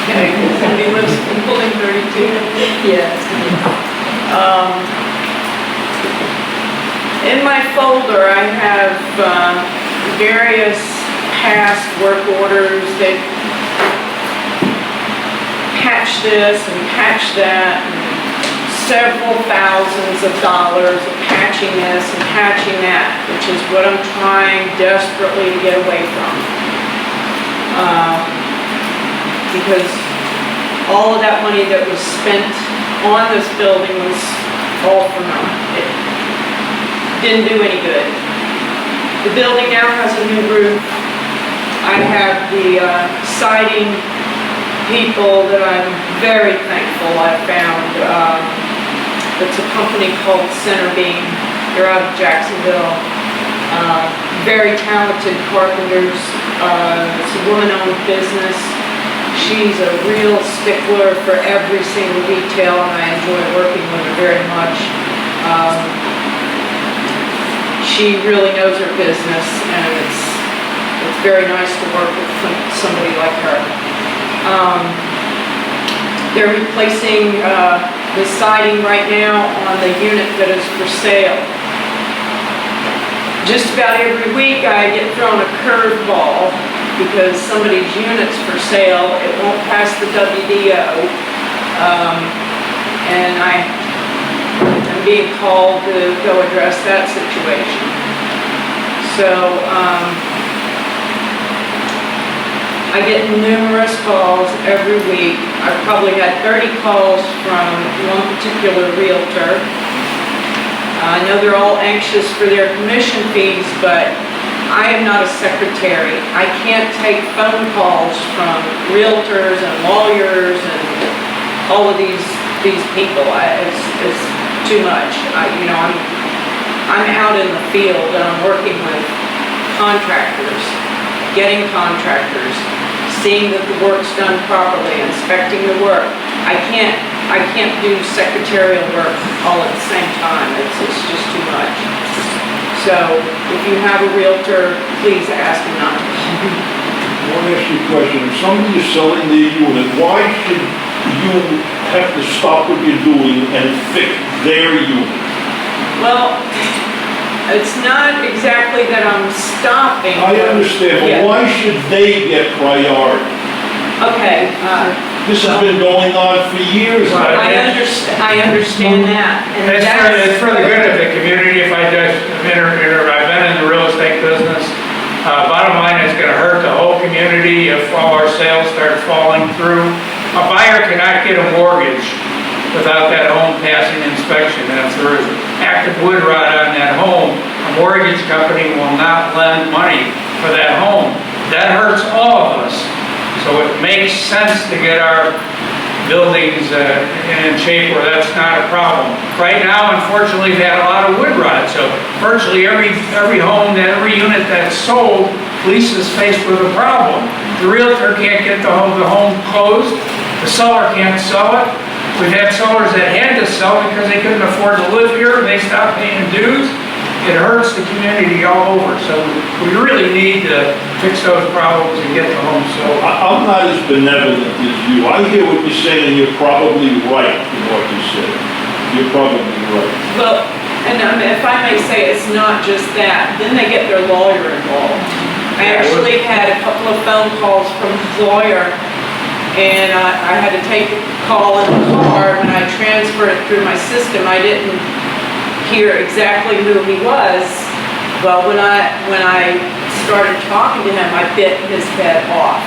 S7: Okay, somebody lives in Building 32? Yes. In my folder, I have various past work orders that patch this and patch that, and several thousands of dollars of patching this and patching that, which is what I'm trying desperately to get away from. Because all of that money that was spent on this building was all for naught. It didn't do any good. The building now has a new roof. I have the siding people that I'm very thankful I found. It's a company called Centerbeam. They're out of Jacksonville. Very talented carpenters. It's a woman-owned business. She's a real stickler for every single detail, and I enjoy working with her very much. She really knows her business, and it's very nice to work with somebody like her. They're replacing the siding right now on the unit that is for sale. Just about every week I get thrown a curveball because somebody's unit's for sale, it won't pass the WDO, and I'm being called to go address that situation. So I get numerous calls every week. I've probably had 30 calls from one particular realtor I know they're all anxious for their commission fees, but I am not a secretary. I can't take phone calls from realtors and lawyers and all of these people. It's too much. I'm out in the field and I'm working with contractors, getting contractors, seeing that the work's done properly, inspecting the work. I can't do secretarial work all at the same time. It's just too much. So if you have a realtor, please ask them not to call me.
S12: I want to ask you a question. If somebody is selling their unit, why should you have to stop what you're doing and fix their unit?
S7: Well, it's not exactly that I'm stopping.
S12: I understand, but
S7: Yeah.
S12: why should they get priority?
S7: Okay,
S12: This has been going on for years.
S7: I understand that. And
S1: It's for the good of the community. If I just, I've been in the real estate business. Bottom line, it's gonna hurt the whole community if all our sales start falling through. A buyer cannot get a mortgage without that home passing inspection. And if there is active wood rot on that home, a mortgage company will not lend money for that home. That hurts all of us. So it makes sense to get our buildings in shape where that's not a problem. Right now, unfortunately, we've had a lot of wood rot, so virtually every home, every unit that's sold, police is faced with a problem. The realtor can't get the home closed, the seller can't sell it. We've had sellers that had to sell because they couldn't afford to live here, they stopped paying dues. It hurts the community all over, so we really need to fix those problems and get the homes sold.
S12: I'm not as benevolent as you. I hear what you're saying, and you're probably right in what you said. You're probably right.
S7: Well, and if I may say, it's not just that. Then they get their lawyer involved. I actually had a couple of phone calls from his lawyer, and I had to take a call in the car. When I transferred it through my system, I didn't hear exactly who he was, but when I started talking to him, I bit his head off.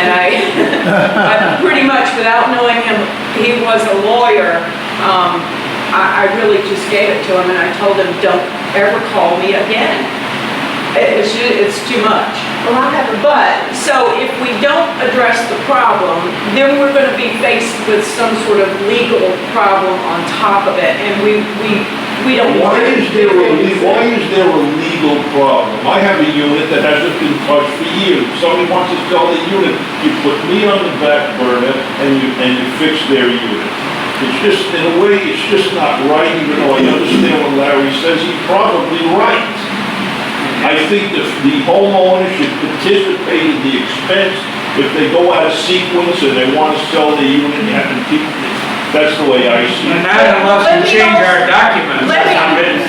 S7: And I pretty much, without knowing him, he was a lawyer, I really just gave it to him and I told him, don't ever call me again. It's too much.
S8: Well, I have a
S7: But, so if we don't address the problem, then we're gonna be faced with some sort of legal problem on top of it, and we don't want
S12: Why
S7: to.
S12: is there a legal problem? I have a unit that hasn't been touched for years. Somebody wants to sell the unit, you put me on the back burner and you fix their unit. It's just, in a way, it's just not right, even though I understand what Larry says, he's probably right. I think the homeowner should participate in the expense if they go out of sequence and they want to sell the unit and have to keep it. That's the way I see
S1: And
S12: it.
S1: not unless we change our documents.
S7: Let me-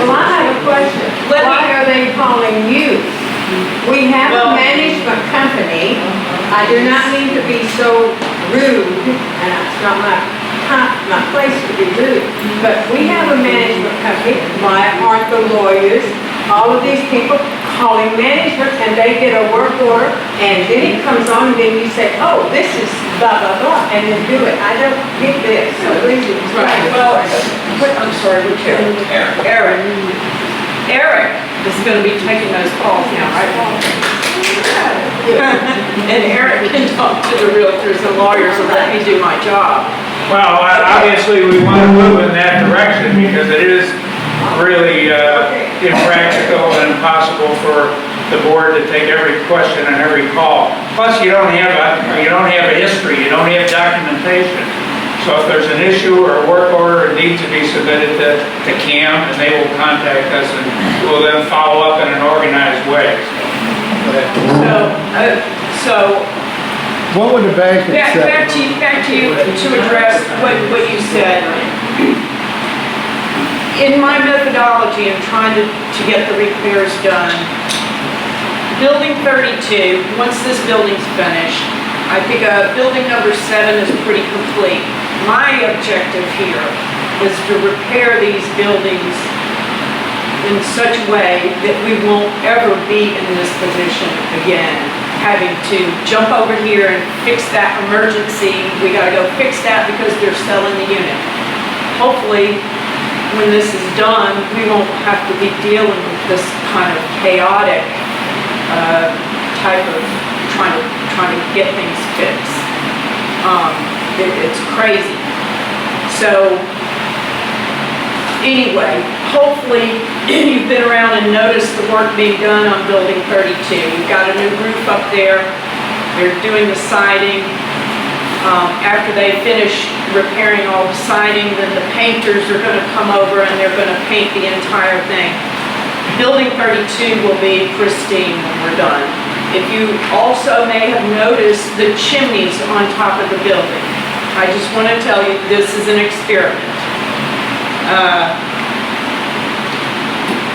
S8: Well, I have a question. Why are they calling you? We have a
S7: Well-
S8: management company. I do not mean to be so rude, and it's not my place to be rude, but we have a management company. Why aren't the lawyers, all of these people calling management, and they get a work order, and then it comes on, and then you say, oh, this is blah, blah, blah, and then do it. I don't get this, so please explain.
S7: Right, well, I'm sorry, which Eric. Eric is gonna be taking those calls now, right? And Eric can talk to the realtors and lawyers and let me do my job.
S1: Well, obviously, we want to move in that direction because it is really impractical and impossible for the board to take every question and every call. Plus, you don't have a history, you don't have documentation. So if there's an issue or a work order, it needs to be submitted to CAM, and they will contact us, and we'll then follow up in an organized way.
S7: So,
S6: What would the bank
S7: back
S6: accept?
S7: to you to address what you said. In my methodology of trying to get the repairs done, building 32, once this building's finished, I think building number 7 is pretty complete. My objective here is to repair these buildings in such a way that we won't ever be in this position again, having to jump over here and fix that emergency. We gotta go fix that because they're selling the unit. Hopefully, when this is done, we won't have to be dealing with this kind of chaotic type of trying to get things fixed. It's crazy. So anyway, hopefully you've been around and noticed the work being done on Building 32. We've got a new roof up there. They're doing the siding. After they finish repairing all the siding, then the painters are going to come over and they're going to paint the entire thing. Building 32 will be pristine when we're done. If you also may have noticed the chimneys on top of the building. I just want to tell you, this is an experiment.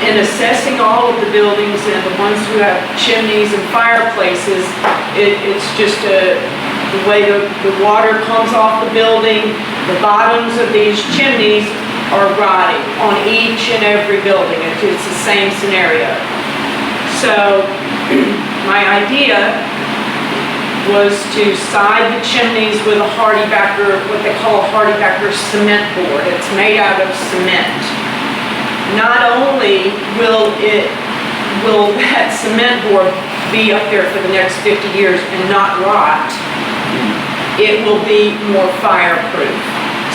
S7: In assessing all of the buildings and the ones who have chimneys and fireplaces, it's just the way the water comes off the building. The bottoms of these chimneys are rotting on each and every building. It's the same scenario. So my idea was to side the chimneys with a Hardy-Backer, what they call a Hardy-Backer cement board. It's made out of cement. Not only will that cement board be up there for the next 50 years and not rot, it will be more fireproof,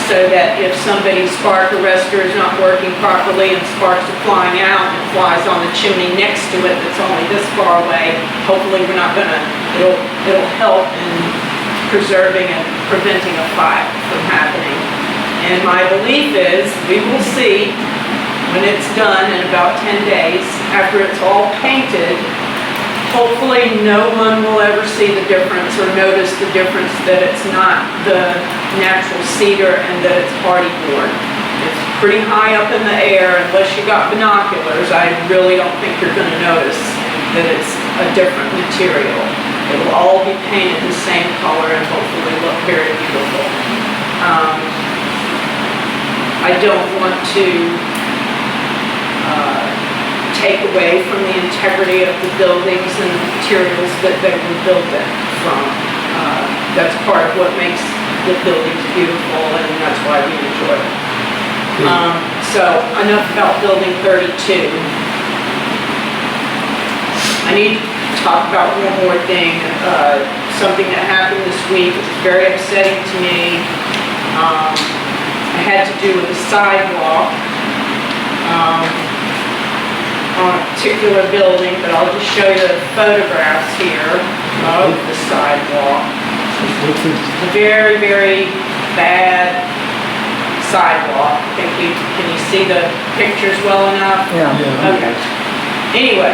S7: so that if somebody's spark arrestor is not working properly and sparks are flying out and flies on the chimney next to it that's only this far away, hopefully we're not gonna, it'll help in preserving and preventing a fire from happening. And my belief is, we will see when it's done in about 10 days, after it's all painted, hopefully no one will ever see the difference or notice the difference that it's not the natural cedar and that it's hardy board. It's pretty high up in the air. Unless you got binoculars, I really don't think you're going to notice that it's a different material. It will all be painted the same color and hopefully look very beautiful. I don't want to take away from the integrity of the buildings and the materials that they were built in from. That's part of what makes the buildings beautiful, and that's why we enjoy it. So enough about Building 32. I need to talk about one more thing. Something that happened this week. It was very upsetting to me. It had to do with the sidewalk. On a particular building, but I'll just show you the photographs here of the sidewalk. It's a very, very bad sidewalk. Can you see the pictures well enough?
S9: Yeah.
S7: Okay. Anyway,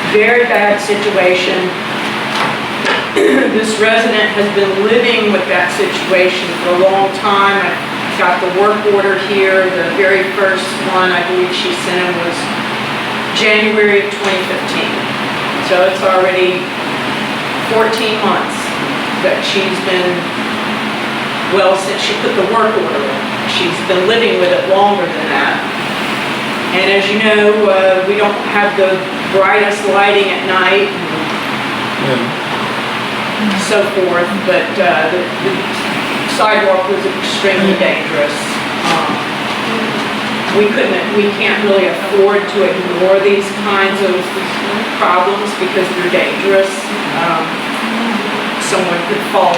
S7: very bad situation. This resident has been living with that situation for a long time. I got the work order here. The very first one I believe she sent him was January of 2015. So it's already 14 months that she's been, well, since she put the work order in. She's been living with it longer than that. And as you know, we don't have the brightest lighting at night and so forth, but the sidewalk was extremely dangerous. We can't really afford to ignore these kinds of problems because they're dangerous. Someone could fall,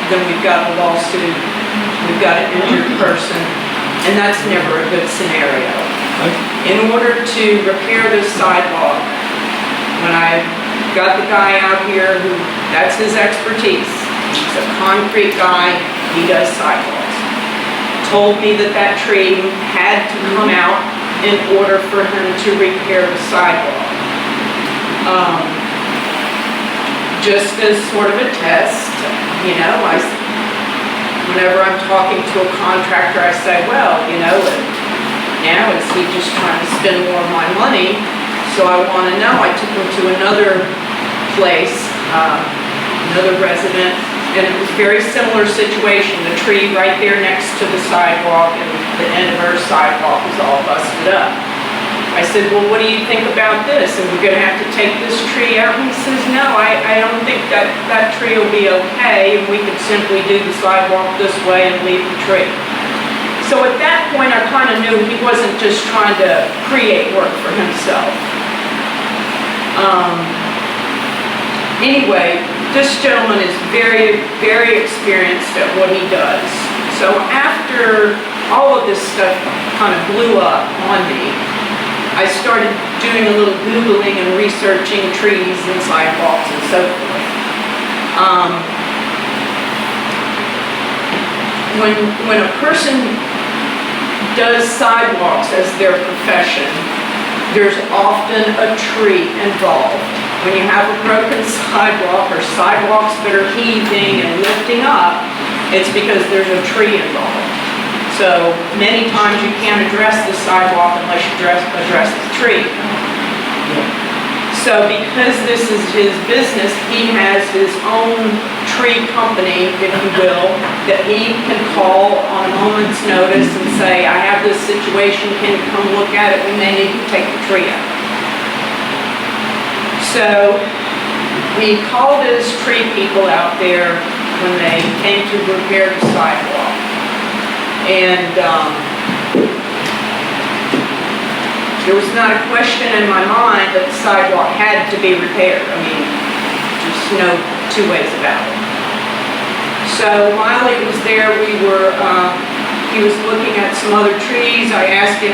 S7: then we've got a lawsuit, we've got an injured person, and that's never a good scenario. In order to repair this sidewalk, when I got the guy out here who, that's his expertise, he's a concrete guy, he does sidewalks. Told me that tree had to come out in order for him to repair the sidewalk. Just as sort of a test, you know, whenever I'm talking to a contractor, I say, well, you know, now is he just trying to spend more of my money? So I want to know. I took him to another place, another resident, and it was a very similar situation. The tree right there next to the sidewalk and the end of her sidewalk was all busted up. I said, well, what do you think about this? And we're going to have to take this tree out? And he says, no, I don't think that tree will be okay, and we could simply do the sidewalk this way and leave the tree. So at that point, I kind of knew he wasn't just trying to create work for himself. Anyway, this gentleman is very, very experienced at what he does. So after all of this stuff kind of blew up on me, I started doing a little Googling and researching trees and sidewalks and so forth. When a person does sidewalks as their profession, there's often a tree involved. When you have a broken sidewalk or sidewalks that are heaving and lifting up, it's because there's a tree involved. So many times you can't address the sidewalk unless you address the tree. So because this is his business, he has his own tree company, if you will, that he can call on a moment's notice and say, I have this situation, can you come look at it? We may need to take the tree out. So we called his tree people out there when they came to repair the sidewalk. And there was not a question in my mind that the sidewalk had to be repaired. I mean, just no two ways about it. So while he was there, he was looking at some other trees. I asked him,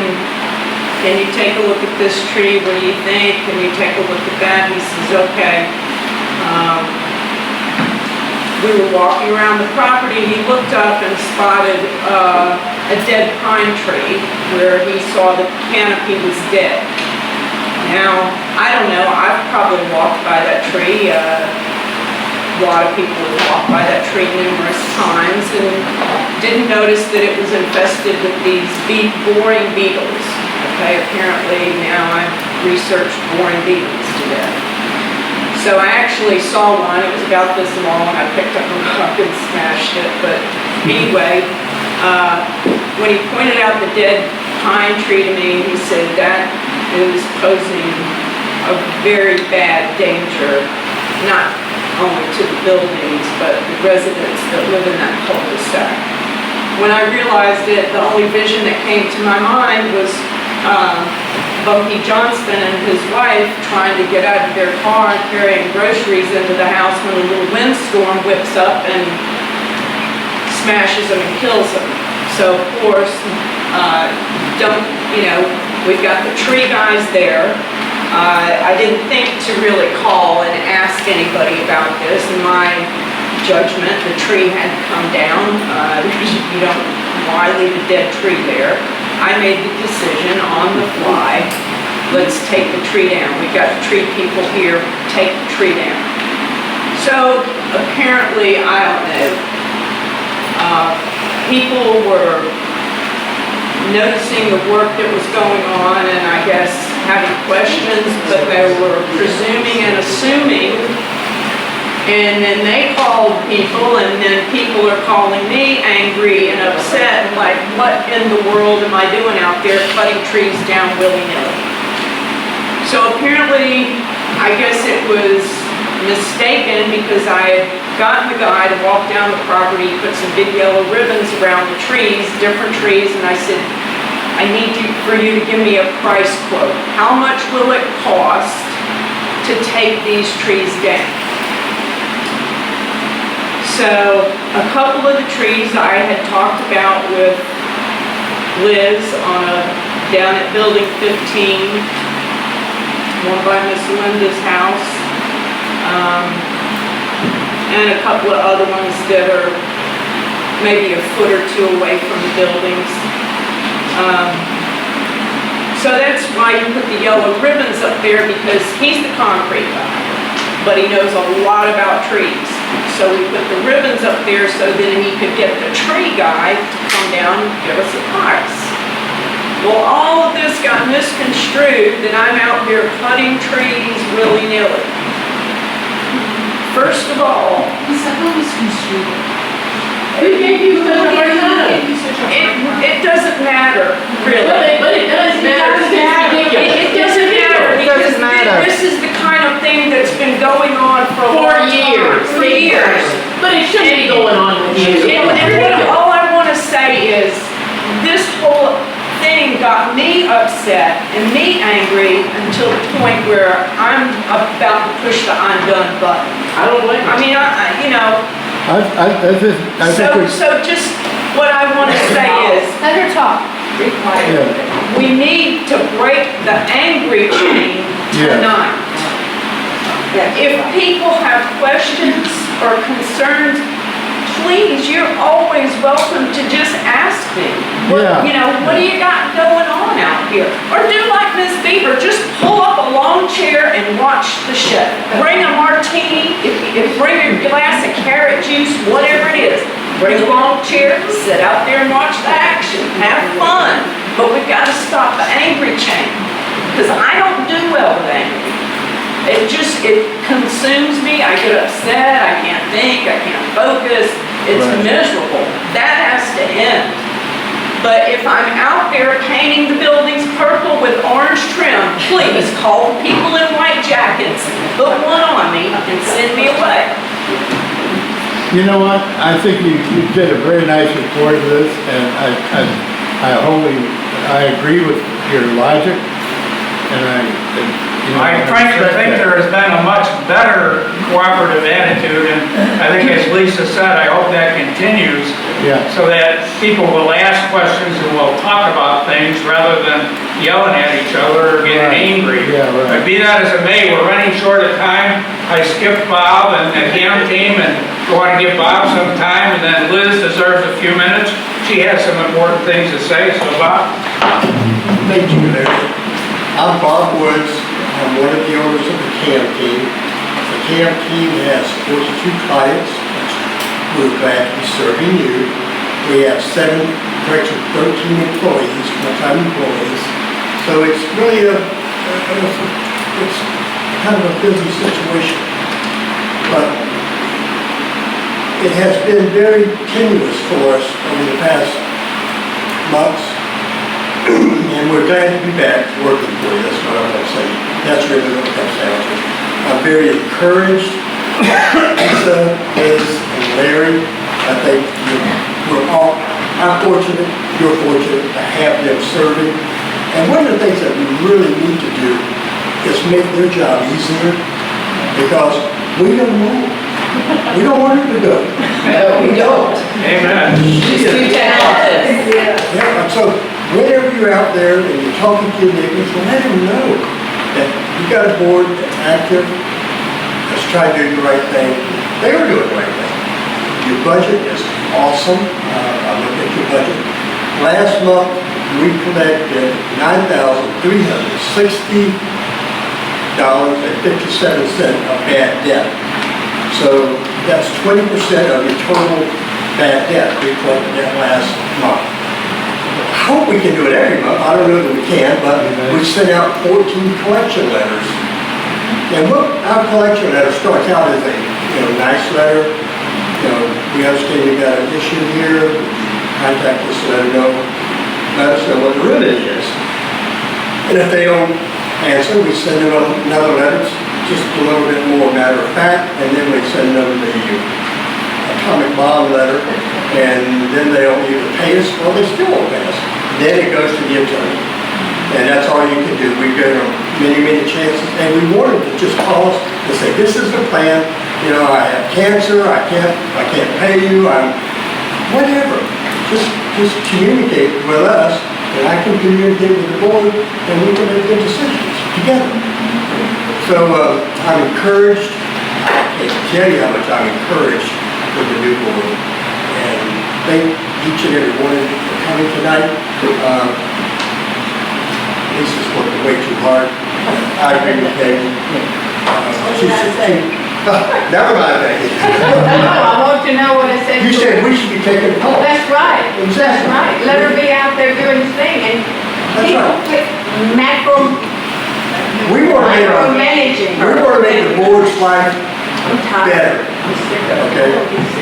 S7: can you take a look at this tree? What do you think? Can you take a look at that? He says, okay. We were walking around the property. He looked up and spotted a dead pine tree where he saw the canopy was dead. Now, I don't know. I've probably walked by that tree. A lot of people have walked by that tree numerous times and didn't notice that it was infested with these boring beetles. Okay, apparently now I've researched boring beetles to death. So I actually saw one. It was about this long. I picked up a rock and smashed it. But anyway, when he pointed out the dead pine tree to me, he said that is posing a very bad danger, not only to the buildings, but the residents that live in that cul-de-sac. When I realized it, the only vision that came to my mind was Bumpy Johnston and his wife trying to get out of their car and carrying groceries into the house when a little windstorm whips up and smashes them and kills them. So of course, we've got the tree guys there. I didn't think to really call and ask anybody about this. In my judgment, the tree had come down. You don't, why leave a dead tree there? I made the decision on the fly, let's take the tree down. We've got the tree people here, take the tree down. So apparently, I don't know, people were noticing the work that was going on and I guess having questions, but they were presuming and assuming. And then they called people, and then people are calling me angry and upset, and like, what in the world am I doing out there cutting trees down willy-nilly? So apparently, I guess it was mistaken because I had gotten the guy to walk down the property, put some big yellow ribbons around the trees, different trees, and I said, I need for you to give me a price quote. How much will it cost to take these trees down? So a couple of the trees I had talked about with Liz down at Building 15, one by Miss Linda's house, and a couple of other ones that are maybe a foot or two away from the buildings. So that's why you put the yellow ribbons up there, because he's the concrete guy, but he knows a lot about trees. So we put the ribbons up there so that he could get the tree guy to come down and give us a price. Well, all of this got misconstrued that I'm out here cutting trees willy-nilly. First of all,
S13: Who gave you such a hard time?
S7: it doesn't matter, really.
S13: But it does matter.
S7: It doesn't matter.
S9: It doesn't matter.
S7: This is the kind of thing that's been going on for a long time. For years.
S13: But it shouldn't be going on with you.
S7: And all I want to say is, this upset and me angry until the point where I'm about to push the I'm done button.
S13: I don't blame
S7: I mean, you know,
S6: I think we,
S7: so just what I want to say is,
S11: Let her talk.
S6: yeah,
S7: we need to break the angry chain
S6: Yeah.
S7: tonight. If people have questions or concerns, please, you're always welcome to just ask me.
S6: Yeah.
S7: You know, what do you got going on out here? Or do like Miss Beaver, just pull up a lawn chair and watch the show. Bring a martini, bring a glass of carrot juice, whatever it is. Bring a lawn chair, sit out there and watch the action, have fun. But we've got to stop the angry chain, because I don't do well with anger. It consumes me, I get upset, I can't think, I can't focus, it's
S6: Right.
S7: miserable. That has to end. But if I'm out there painting the buildings purple with orange trim, please call the people in white jackets, put one on me and send me away.
S6: you know what, I think you did a very nice report of this, and I agree with your logic, and you know.
S1: I frankly think there has been a much better cooperative attitude, and I think as Lisa said, I hope that continues.
S6: Yeah.
S1: So that people will ask questions and will talk about things rather than yelling at each other or getting
S6: Right.
S1: angry.
S6: Yeah, right.
S1: But be that as it may, we're running short of time. I skipped Bob and the CAM team, and we want to give Bob some time, and then Liz deserves a few minutes. She has some important things to say, so Bob.
S5: Thank you, Larry. I'm Bob Woods. I'm one of the owners of the CAM team. The CAM team has 42 clients. We're glad to be serving you. We have 13 employees, full-time employees. So it's really it's kind of a busy situation. But it has been very tenuous for us over the past months. And we're glad to be back working for you, that's what I'm going to say. That's really what it comes down to. I'm very encouraged. Lisa, Liz, and Larry, I think I'm fortunate, you're fortunate to have them serving. And one of the things that we really need to do is make their job easier, because we don't want them to go.
S10: No, we don't.
S1: Amen.
S10: She's too talented.
S5: Yeah, and so whenever you're out there and you're talking to your neighbors, let them know that you got a board that's active, that's trying to do the right thing. They are doing the right thing. Your budget is awesome. I looked at your budget. Last month, we collected $9,360.57 of bad debt. So that's 20% of your total bad debt we collected that last month. I hope we can do it every month. I don't know that we can, but we sent out 14 collection letters. And what our collection letter starts out as a nice letter. We understand you got an issue here. Contact us, let us know what the remedy is. And if they don't answer, we send them another letter, just a little bit more matter of fact, and then we send them the atomic bomb letter, and then they'll either pay us or they still won't pay us. Then it goes to the attorney. And that's all you can do. We've given them many, many chances, and we want them to just call us and say, this is the plan. I have cancer, I can't pay you, whatever. Just communicate with us, and I can communicate with the board, and we can make good decisions together. So I'm encouraged. I can't tell you how much I'm encouraged with the new board, and thank each and every one of you for coming tonight. Lisa's working way too hard. I agree with Peggy. Never mind, Peggy.
S11: No, I want to know what I said.
S5: You said we should be taking the call.
S11: That's right. That's
S5: Exactly.
S11: right. Let her be out there doing his thing, and
S5: That's
S11: people
S5: right.
S11: micromanaging.
S5: We want to make the board's life better. Okay?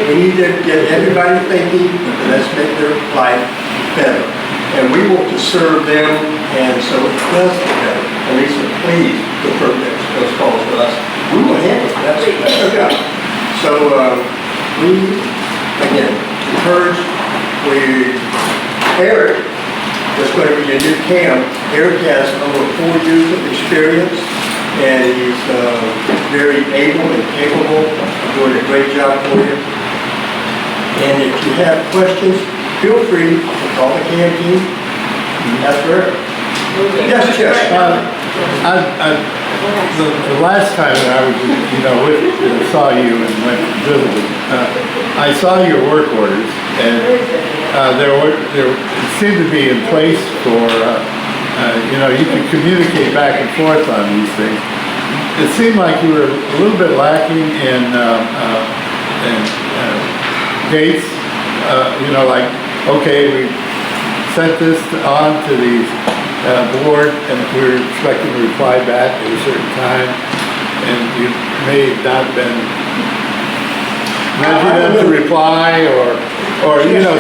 S5: We need to get everybody thinking, and let's make their life better. And we want to serve them, and so it does get better. And Lisa, please refer those calls to us. We will handle it. That's our job. So we, again, encourage. Eric is going to be a new CAM Eric has over 4 years of experience, and he's very able and capable of doing a great job for you. And if you have questions, feel free to call the canteen and ask for Eric. Yes, Jeff.
S6: The last time that I was, saw you and went and visited, I saw your work orders, and there seemed to be in place for, you can communicate back and forth on these things. It seemed like you were a little bit lacking in dates, like, okay, we sent this on to the board, and we were expecting a reply back at a certain time, and you may have not been nudging them to reply, or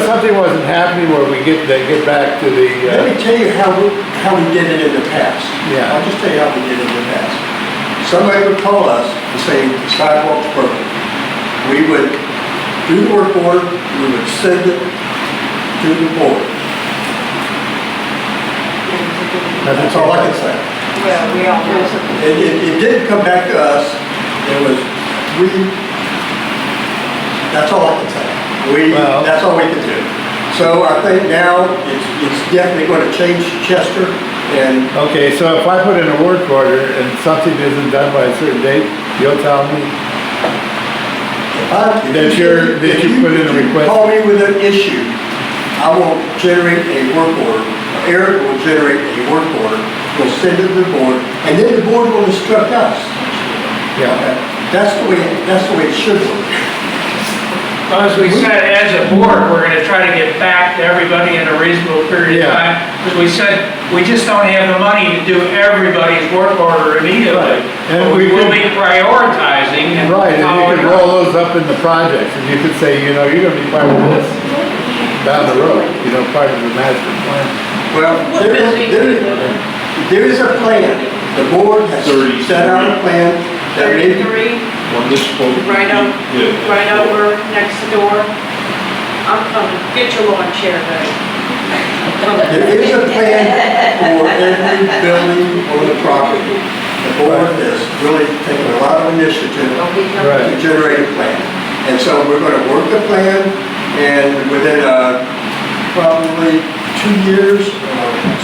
S6: something wasn't happening where they get back to the.
S5: Let me tell you how we did it in the past.
S6: Yeah.
S5: I'll just tell you how we did it in the past. Somebody would call us and say, the sidewalk's broken. We would do the work order, we would send it to the board. That's all I can say.
S7: Well, we all know.
S5: It didn't come back to us. That's all I can say. That's all we can do. So I think now it's definitely going to change Chester, and.
S6: Okay, so if I put in a work order and something isn't done by a certain date, you'll tell me that you put in a request?
S5: Call me with an issue, I will generate a work order. Eric will generate a work order, we'll send it to the board, and then the board will instruct us.
S6: Yeah.
S5: That's the way it should work.
S1: Well, as we said, as a board, we're gonna try to get back to everybody in a reasonable period of time. As we said, we just don't have the money to do everybody's work order immediately.
S6: And
S1: But we will be prioritizing. And
S6: right, and you
S1: following
S6: could
S1: up.
S6: roll those up in the projects, and you could say, you're gonna be part of this down the road, part of the master plan.
S5: Well, there is a plan. The board has set out a plan that may.
S7: 33,
S12: When this spoke.
S7: right over next door. I'm coming, get your lawn chair ready.
S5: There is a plan for every building on the property. The board has really taken a lot of initiative to generate a plan. And so we're going to work the plan, and within probably 2 years,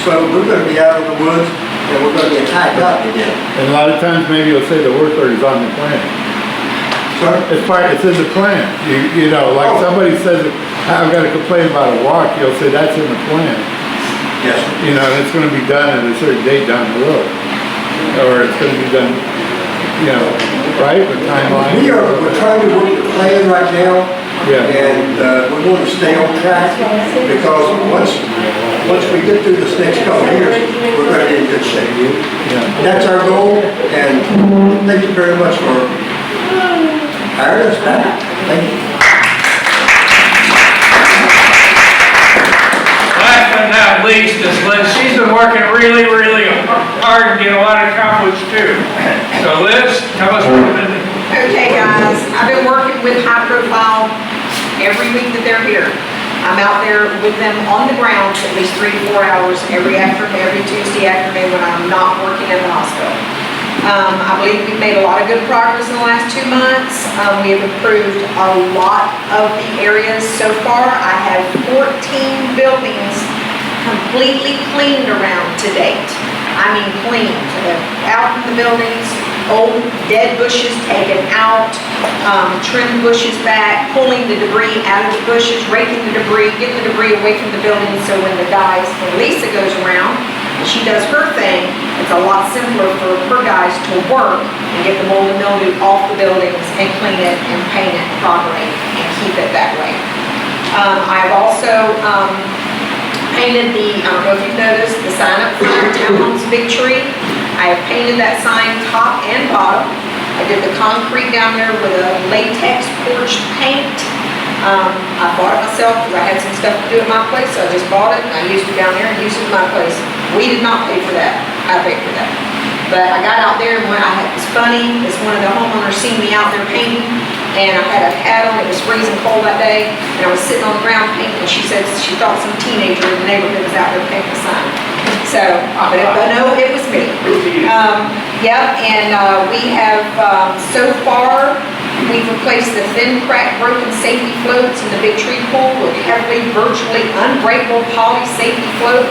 S5: so we're going to be out of the woods, and we're going to get high up again.
S6: And a lot of times, maybe you'll say the work order's on the plan.
S5: Sorry?
S6: It's in the plan. Like somebody says, I've got to complain about a walk, you'll say, that's in the plan.
S5: Yes.
S6: And it's gonna be done at a certain date down the road. Or it's gonna be done, right, with timeline.
S5: We're trying to work the plan right now.
S6: Yeah.
S5: And we want to stay on track, because once we get through this next couple of years, we're going to be in good shape.
S6: Yeah.
S5: That's our goal, and thank you very much for hiring us back. Thank you.
S1: Last but not least is Liz. She's been working really, really hard and getting a lot accomplished too. So Liz, tell us what you've been doing.
S2: Okay, guys, I've been working with High Profile every week that they're here. I'm out there with them on the ground at least 3 to 4 hours every Tuesday afternoon when I'm not working in the hospital. I believe we've made a lot of good progress in the last 2 months. We have improved a lot of the areas so far. I have 14 buildings completely cleaned around to date. I mean cleaned, out in the buildings, old dead bushes taken out, trimmed bushes back, pulling the debris out of the bushes, raking the debris, getting the debris away from the building, so when Lisa goes around and she does her thing, it's a lot simpler for her guys to work and get the mold and mildew off the buildings and clean it and paint it properly and keep it that way. I've also painted I don't know if you've noticed, the sign up front, Townhomes Victory. I have painted that sign top and bottom. I did the concrete down there with a latex porch paint. I bought it myself because I had some stuff to do at my place, so I just bought it and I used it down there and used it at my place. We did not pay for that. I paid for that. But I got out there and it was funny, as one of the homeowners seen me out there painting, and I had a hat on, it was freezing cold that day, and I was sitting on the ground painting, and she said she thought some teenager in the neighborhood was out there painting a sign. So, but no, it was me. Yep, and we have, so far, we've replaced the thin, cracked, broken safety floats in the big tree pool with heavily, virtually unbreakable poly safety float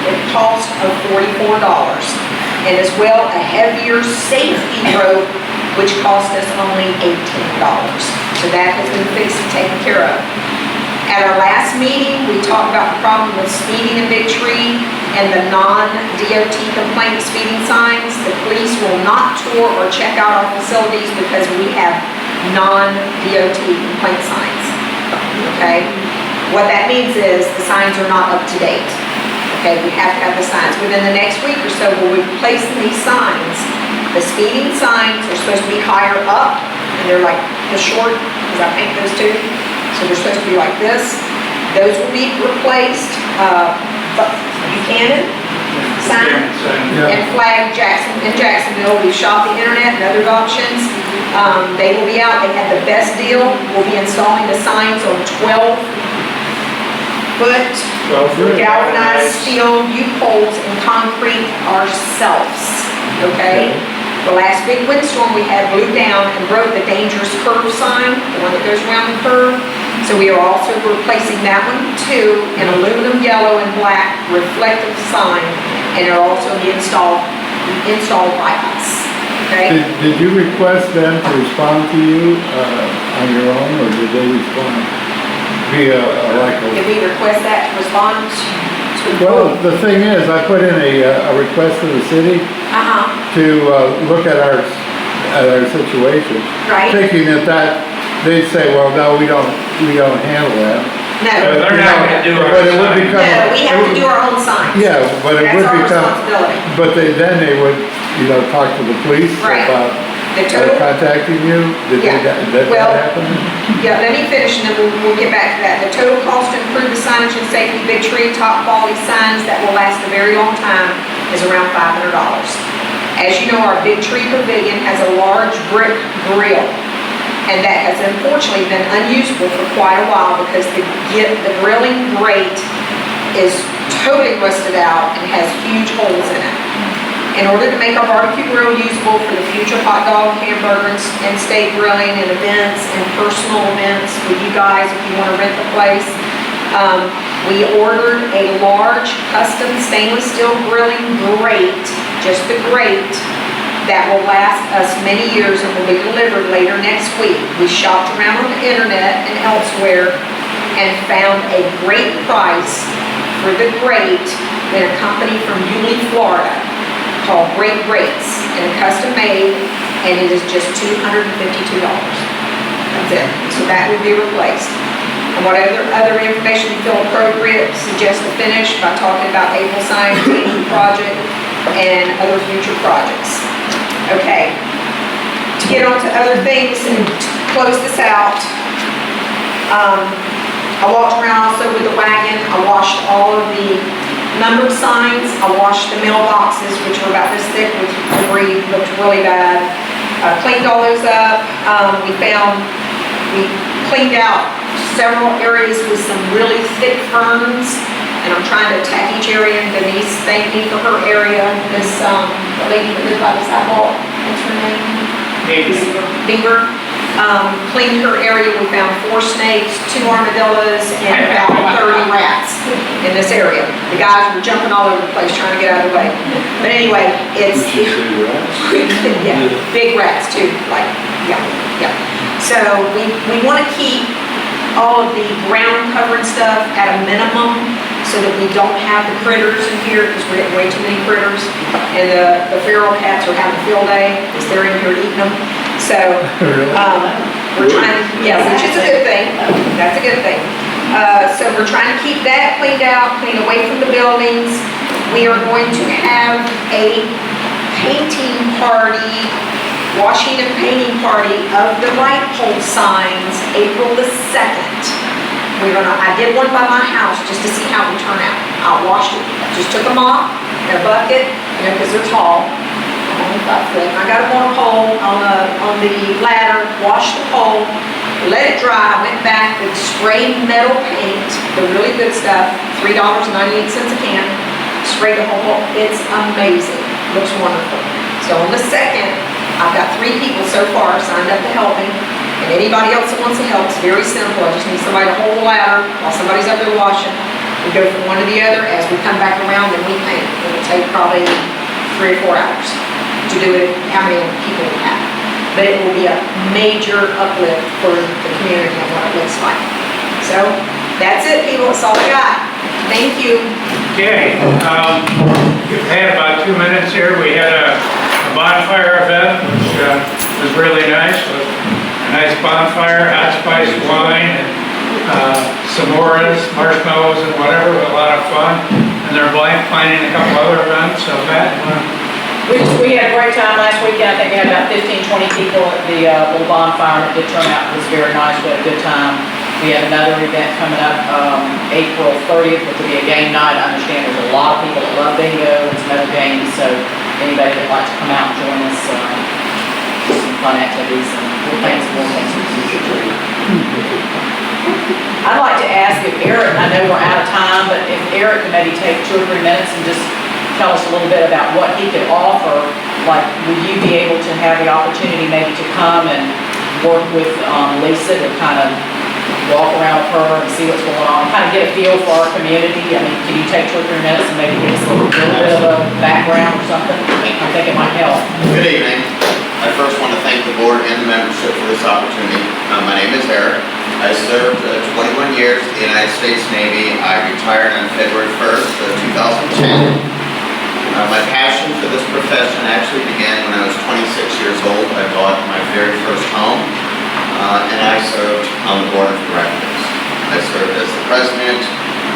S2: at a cost of $44. And as well, a heavier safety rope, which cost us only $18. So that has been fixed and taken care of. At our last meeting, we talked about the problem with speeding in Big Tree and the non-DOT complaint speeding signs. The police will not tour or check out our facilities because we have non-DOT complaint signs. Okay? What that means is the signs are not up to date. Okay, we have to have the signs. Within the next week or so, we'll be replacing these signs. The speeding signs are supposed to be higher up, and they're like the short, because I paint those too. So they're supposed to be like this. Those will be replaced. Buchanan sign and Flag in Jacksonville. We've shot the internet and other options. They will be out. They had the best deal. We'll be installing the signs on 12-foot galvanized steel U-poles and concrete ourselves. Okay? The last big windstorm we had blew down and broke the dangerous curve sign, the one that goes around the curve. So we are also replacing that one too, in aluminum yellow and black reflective sign, and it'll also be installed by us. Okay?
S6: Did you request them to respond to you on your own, or did they respond via
S2: Did we request that to respond to?
S6: Well, the thing is, I put in a request to the city to look at our situation.
S2: Right.
S6: Thinking that they'd say, well, no, we don't handle that.
S2: No.
S1: They're not gonna do it.
S6: But it would become.
S2: No, we have to do our own signs.
S6: Yeah, but it
S2: That's
S6: would
S2: our
S6: become.
S2: responsibility.
S6: But then they would, talk to the police
S2: Right.
S6: about
S2: The total,
S6: contacting you. Did
S2: Yeah.
S6: that
S2: Well,
S6: happen?
S2: yeah, let me finish and then we'll get back to that. The total cost to improve the signage and safety, Big Tree, top quality signs that will last a very long time is around $500. As you know, our Big Tree Pavilion has a large brick grill, and that has unfortunately been unusable for quite a while because the grilling grate is totally rusted out and has huge holes in it. In order to make our barbecue grill usable for the future hot dog, hamburger, and steak grilling and events and personal events with you guys, if you want to rent the place, we ordered a large custom stainless steel grilling grate, just the grate, that will last us many years and will be delivered later next week. We shopped around on the internet and elsewhere and found a great price for the grate in a company from Yulee, Florida, called Great Grates, and custom made, and it is just $252. That's it. So that will be replaced. And whatever other information you feel appropriate, suggest to finish by talking about April sign, project, and other future projects. Okay. To get on to other things and to close this out, I walked around also with the wagon. I washed all of the numbered signs. I washed the mailboxes, which were about this thick with debris, looked really bad. Cleaned all those up. We cleaned out several areas with some really thick ferns, and I'm trying to attack each area. And Denise thanked me for her area. This the lady that lived by the sidewalk, what's her name? Beaver. Cleaned her area. We found 4 snakes, 2 armadillos, and about 30 rats in this area. The guys were jumping all over the place trying to get out of the way. But anyway, it's yeah, big rats too. Yeah. So we want to keep all of the ground covering stuff at a minimum so that we don't have the critters in here because we're getting way too many critters. And the feral cats are having a field day because they're in here eating them. So we're trying, which is a good thing. That's a good thing. So we're trying to keep that cleaned out, clean away from the buildings. We are going to have a painting party, washing and painting party of the light pole signs April the 2nd. I did one by my house just to see how it would turn out. I washed it, just took them off in a bucket, because they're tall. I got them on a pole, on the ladder, washed the pole, let it dry, went back with spray metal paint, the really good stuff, $3.98 a can, sprayed the whole, it's amazing, looks wonderful. So on the 2nd, I've got 3 people so far signed up to help me, and anybody else that wants to help, it's very simple, I just need somebody to hold the ladder while somebody's up there washing. We go from one to the other, as we come back around, then we paint. It'll take probably 3 or 4 hours to do it, how many people we have. But it will be a major uplift for the community and what it looks like. So, that's it, people, that's all I got. Thank you.
S1: Okay, we've had about 2 minutes here. We had a bonfire event, which was really nice. It was a nice bonfire, hot spiced wine, and s'mores, marshmallows, and whatever. It was a lot of fun. And they're planning a couple other events. So Pat, you want to?
S7: We had a great time last weekend. I think we had about 15, 20 people at the little bonfire. It did turn out, it was very nice. We had a good time. We have another event coming up April 30th, which will be a game night. I understand there's a lot of people that love bingo and some other games, so anybody that would like to come out and join us, some fun activities and we'll plan some more things in the future too. I'd like to ask if Eric, I know we're out of time, but if Eric could maybe take 2 or 3 minutes and just tell us a little bit about what he could offer. Like, will you be able to have the opportunity maybe to come and work with Lisa to kind of walk around with her and see what's going on, kind of get a feel for our community? I mean, can you take 2 or 3 minutes and maybe give us a little bit of a background or something? I think it might help.
S14: Good evening. I first want to thank the board and the membership for this opportunity. My name is Eric. I served 21 years in the United States Navy. I retired on February 1st of 2010. My passion for this profession actually began when I was 26 years old. I bought my very first home, and I served on the board of directors. I served as the president,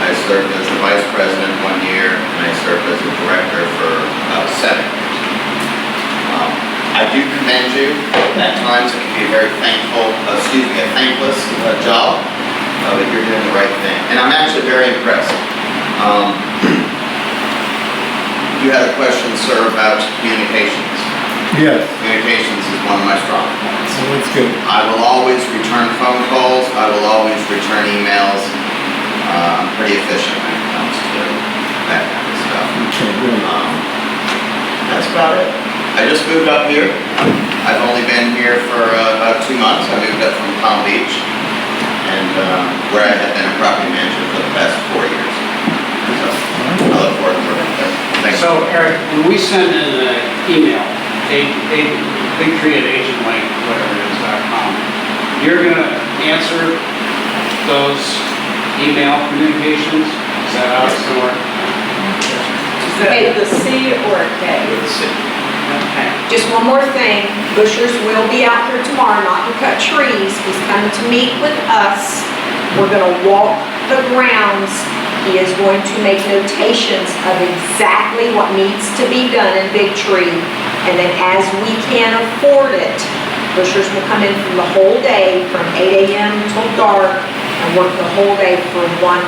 S14: I served as the vice president 1 year, and I served as a director for 7 years. I do commend you. At times it can be a very a thankless job, but you're doing the right thing. And I'm actually very impressed. You had a question, sir, about communications.
S6: Yes.
S14: Communications is one of my strong points.
S6: Well, that's good.
S14: I will always return phone calls. I will always return emails. I'm pretty efficient when it comes to that kind of stuff.
S6: Okay, good.
S14: That's about it. I just moved up here. I've only been here for about 2 months. I moved up from Palm Beach, and where I had been a property manager for the past 4 years. So I look forward to working there. Thanks.
S3: So Eric, when we send in an email, bigtree@agentline.com, you're gonna answer those email communications? Is that how it's gonna work?
S7: Is that with a C or a K?
S14: With the city.
S7: Okay.
S2: Just one more thing, Bushers will be out here tomorrow, not to cut trees, he's coming to meet with us. We're gonna walk the grounds. He is going to make notations of exactly what needs to be done in Big Tree. And then as we can afford it, Bushers will come in from the whole day, from 8 a.m. till dark, and work the whole day for one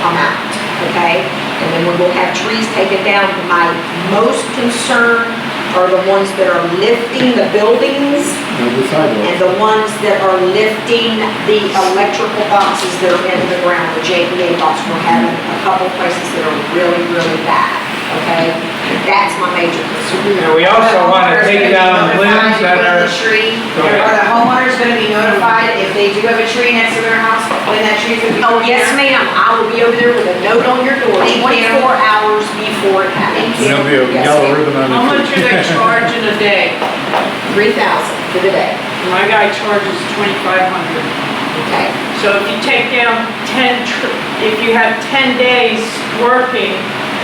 S2: amount, okay? And then we will have trees taken down. My most concern are the ones that are lifting the buildings and the ones that are lifting the electrical boxes that are into the ground, the JBA box. We're having a couple places that are really, really bad, okay? That's my major concern.
S1: And we also want to take down limbs that are.
S2: Are the homeowners gonna be notified if they do have a tree next to their house, when that tree's gonna be? Oh, yes, ma'am, I will be over there with a note on your door, 24 hours before it happens.
S6: There'll be a
S2: Yes,
S6: yellow
S2: ma'am.
S6: ribbon on
S7: How
S6: it.
S7: much are they charging a day?
S2: 3,000 for the day,
S7: My guy charges 2,500.
S2: okay?
S7: So if you take down 10, if you have 10 days working,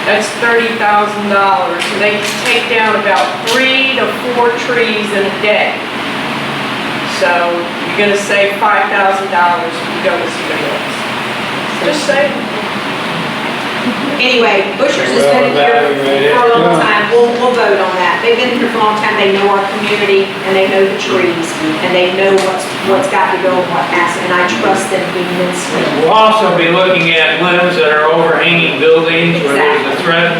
S7: that's $30,000. So they take down about 3 to 4 trees in a day. So you're gonna save $5,000 if you go with somebody else. Just saying.
S2: Anyway, Bushers has been here for a long time, we'll vote on that. They've been here for a long time, they know our community, and they know the trees, and they know what's got to go and what has, and I trust them immensely.
S1: We'll also be looking at limbs that are overhanging buildings where there's a threat.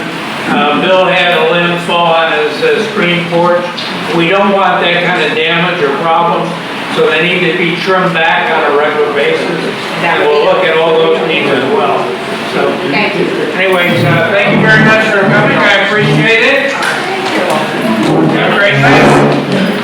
S1: Bill had a limb fall on his screen porch. We don't want that kind of damage or problem, so they need to be trimmed back on a regular basis. And we'll look at all those needs as well. So,
S2: Thank you.
S1: anyways, thank you very much for coming, I appreciate it. Have a great night.